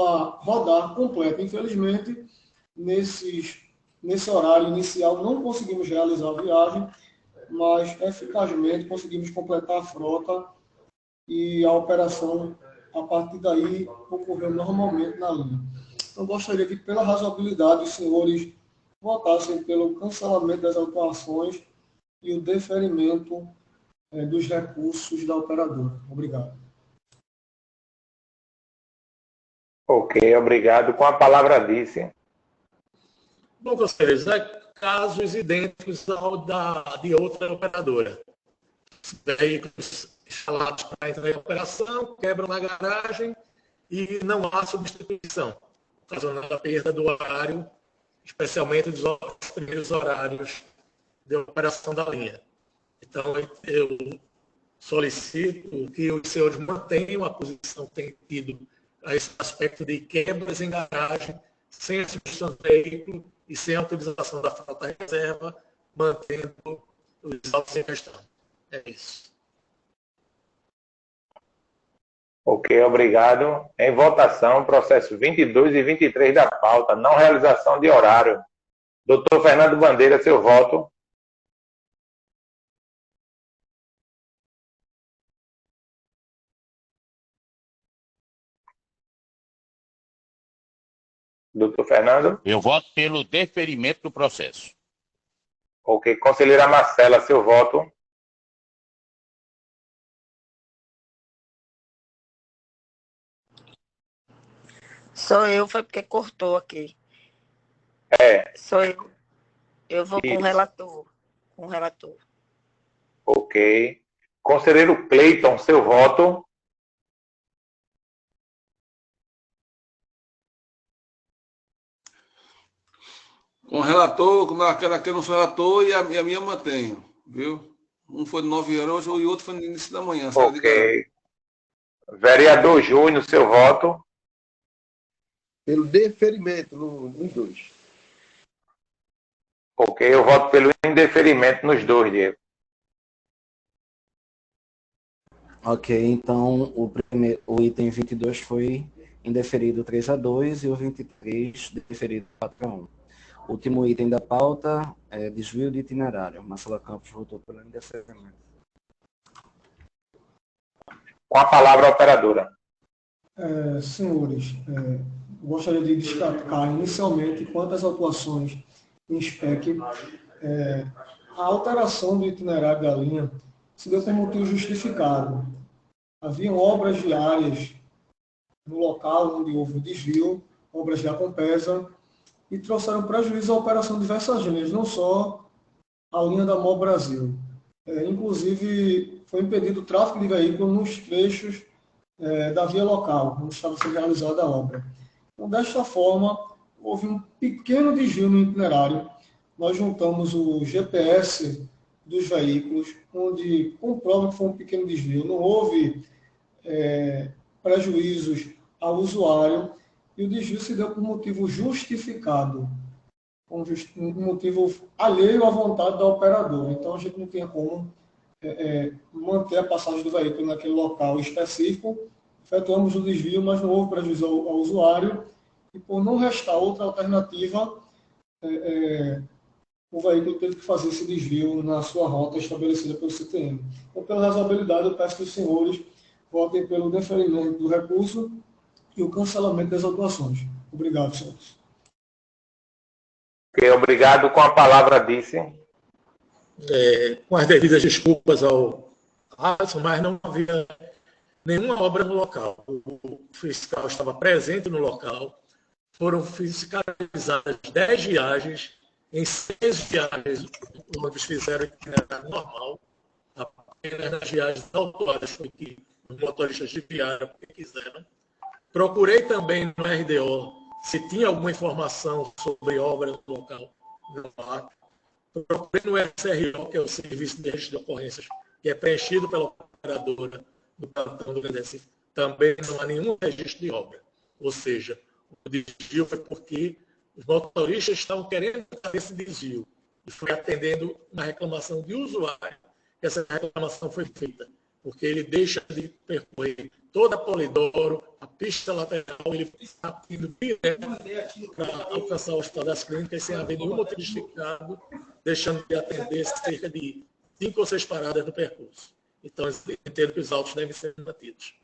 a rodar completa. Infelizmente, nesse horário inicial não conseguimos realizar a viagem, mas eficazmente conseguimos completar a frota e a operação, a partir daí, ocorreu normalmente na linha. Eu gostaria que, pela razoabilidade, os senhores votassem pelo cancelamento das autuações e o deferimento dos recursos da operadora. Obrigado. Ok, obrigado. Com a palavra, vice. Bom, conselheiros, casos idênticos ao de outra operadora. Veículos instalados para entrar em operação, quebram na garagem e não há substituição, ocasionando a perda do horário, especialmente dos primeiros horários de operação da linha. Então, eu solicito que os senhores mantenham a posição que tem tido a esse aspecto de quebras em garagem, sem a substituição do veículo e sem a utilização da frota reserva, mantendo os autos em questão. É isso. Ok, obrigado. Em votação, processo 22 e 23 da pauta, não realização de horário. Doutor Fernando Bandeira, seu voto. Doutor Fernando? Eu voto pelo deferimento do processo. Ok. Conselheira Marcela, seu voto. Sou eu, foi porque cortou aqui. Sou eu. Eu vou com o relator. Com o relator. Ok. Conselheiro Cleiton, seu voto. Com o relator, como aquela que não foi relator, e a minha mantenho, viu? Um foi de 9 horas hoje e o outro foi no início da manhã. Ok. Vereador Júnior, seu voto. Pelo deferimento nos dois. Ok, eu voto pelo indeferimento nos dois, Diego. Ok, então o item 22 foi indeferido 3-2 e o 23 deferido 4-1. Último item da pauta é desvio de itinerário. Marcela Campos votou pelo indeferimento. Com a palavra, a operadora. Senhores, gostaria de destacar inicialmente quanto às autuações em SPEC, a alteração do itinerário da linha se deu por motivo justificado. Haviam obras viárias no local onde houve o desvio, obras de Acompesa, e trouxeram prejuízo à operação de diversas linhas, não só a linha da MOL Brasil. Inclusive, foi impedido o tráfego de veículos nos trechos da via local, onde estava sendo realizada a obra. Então, desta forma, houve um pequeno desvio no itinerário. Nós juntamos o GPS dos veículos, onde comprova que foi um pequeno desvio. Não houve prejuízos ao usuário e o desvio se deu por motivo justificado, um motivo alheio à vontade da operadora. Então, a gente não tinha como manter a passagem do veículo naquele local específico. Efetuamos o desvio, mas não houve prejuízo ao usuário. E por não restar outra alternativa, o veículo teve que fazer esse desvio na sua rota estabelecida pelo CTM. Então, pela razoabilidade, eu peço que os senhores votem pelo deferimento do recurso e o cancelamento das autuações. Obrigado, senhores. Ok, obrigado. Com a palavra, disse. Com as devidas desculpas ao Alisson, mas não havia nenhuma obra no local. O fiscal estava presente no local, foram fiscalizadas 10 viagens, em 6 viagens os ônibus fizeram itinerário normal, apenas nas viagens autuadas foi que os motoristas desviaram porque quiseram. Procurei também no RDO se tinha alguma informação sobre obra no local. Não há. Procurei no SRO, que é o Serviço de Registro de Ocorrências, que é preenchido pela operadora do plantão do Recife. Também não há nenhum registro de obra. Ou seja, o desvio foi porque os motoristas estavam querendo fazer esse desvio. E foi atendendo uma reclamação de usuário que essa reclamação foi feita. Porque ele deixa de percorrer toda a Polidoro, a pista lateral, ele está indo direto para alcançar o Hospital das Clínicas sem haver nenhum motorista indicado, deixando de atender cerca de 5 ou 6 paradas no percurso. Então, eu entendo que os autos devem ser mantidos.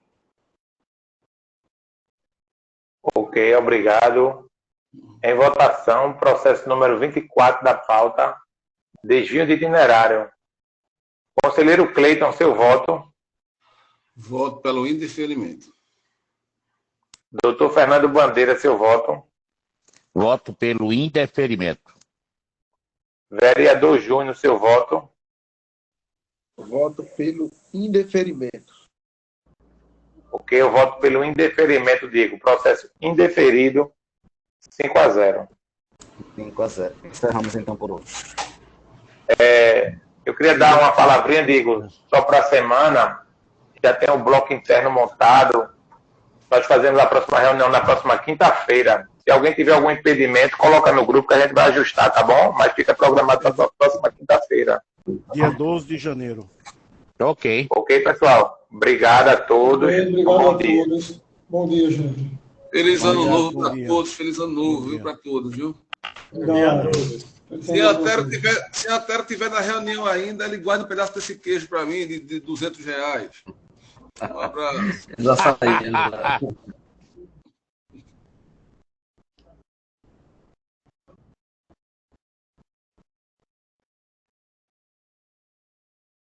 Ok, obrigado. Em votação, processo número 24 da pauta, desvio de itinerário. Conselheiro Cleiton, seu voto. Voto pelo indeferimento. Doutor Fernando Bandeira, seu voto. Voto pelo indeferimento. Vereador Júnior, seu voto. Voto pelo indeferimento. Ok, eu voto pelo indeferimento, Diego. Processo indeferido, 5-0. 5-0. Encerramos então por hoje. Eu queria dar uma palavrinha, Diego, só para a semana. Já tem o bloco interno montado. Nós fazemos a próxima reunião na próxima quinta-feira. Se alguém tiver algum impedimento, coloca no grupo que a gente vai ajustar, tá bom? Mas fica programado para a próxima quinta-feira. Dia 12 de janeiro. Ok. Ok, pessoal? Obrigado a todos. Obrigado Bom a dia. todos. Bom dia, gente. Feliz ano novo bom para dia. todos, feliz ano novo, viu, para todos, viu? Obrigado. Se a Tera tiver na reunião ainda, ele guarda um pedaço desse queijo para mim de R$200. Um abraço. Já saí.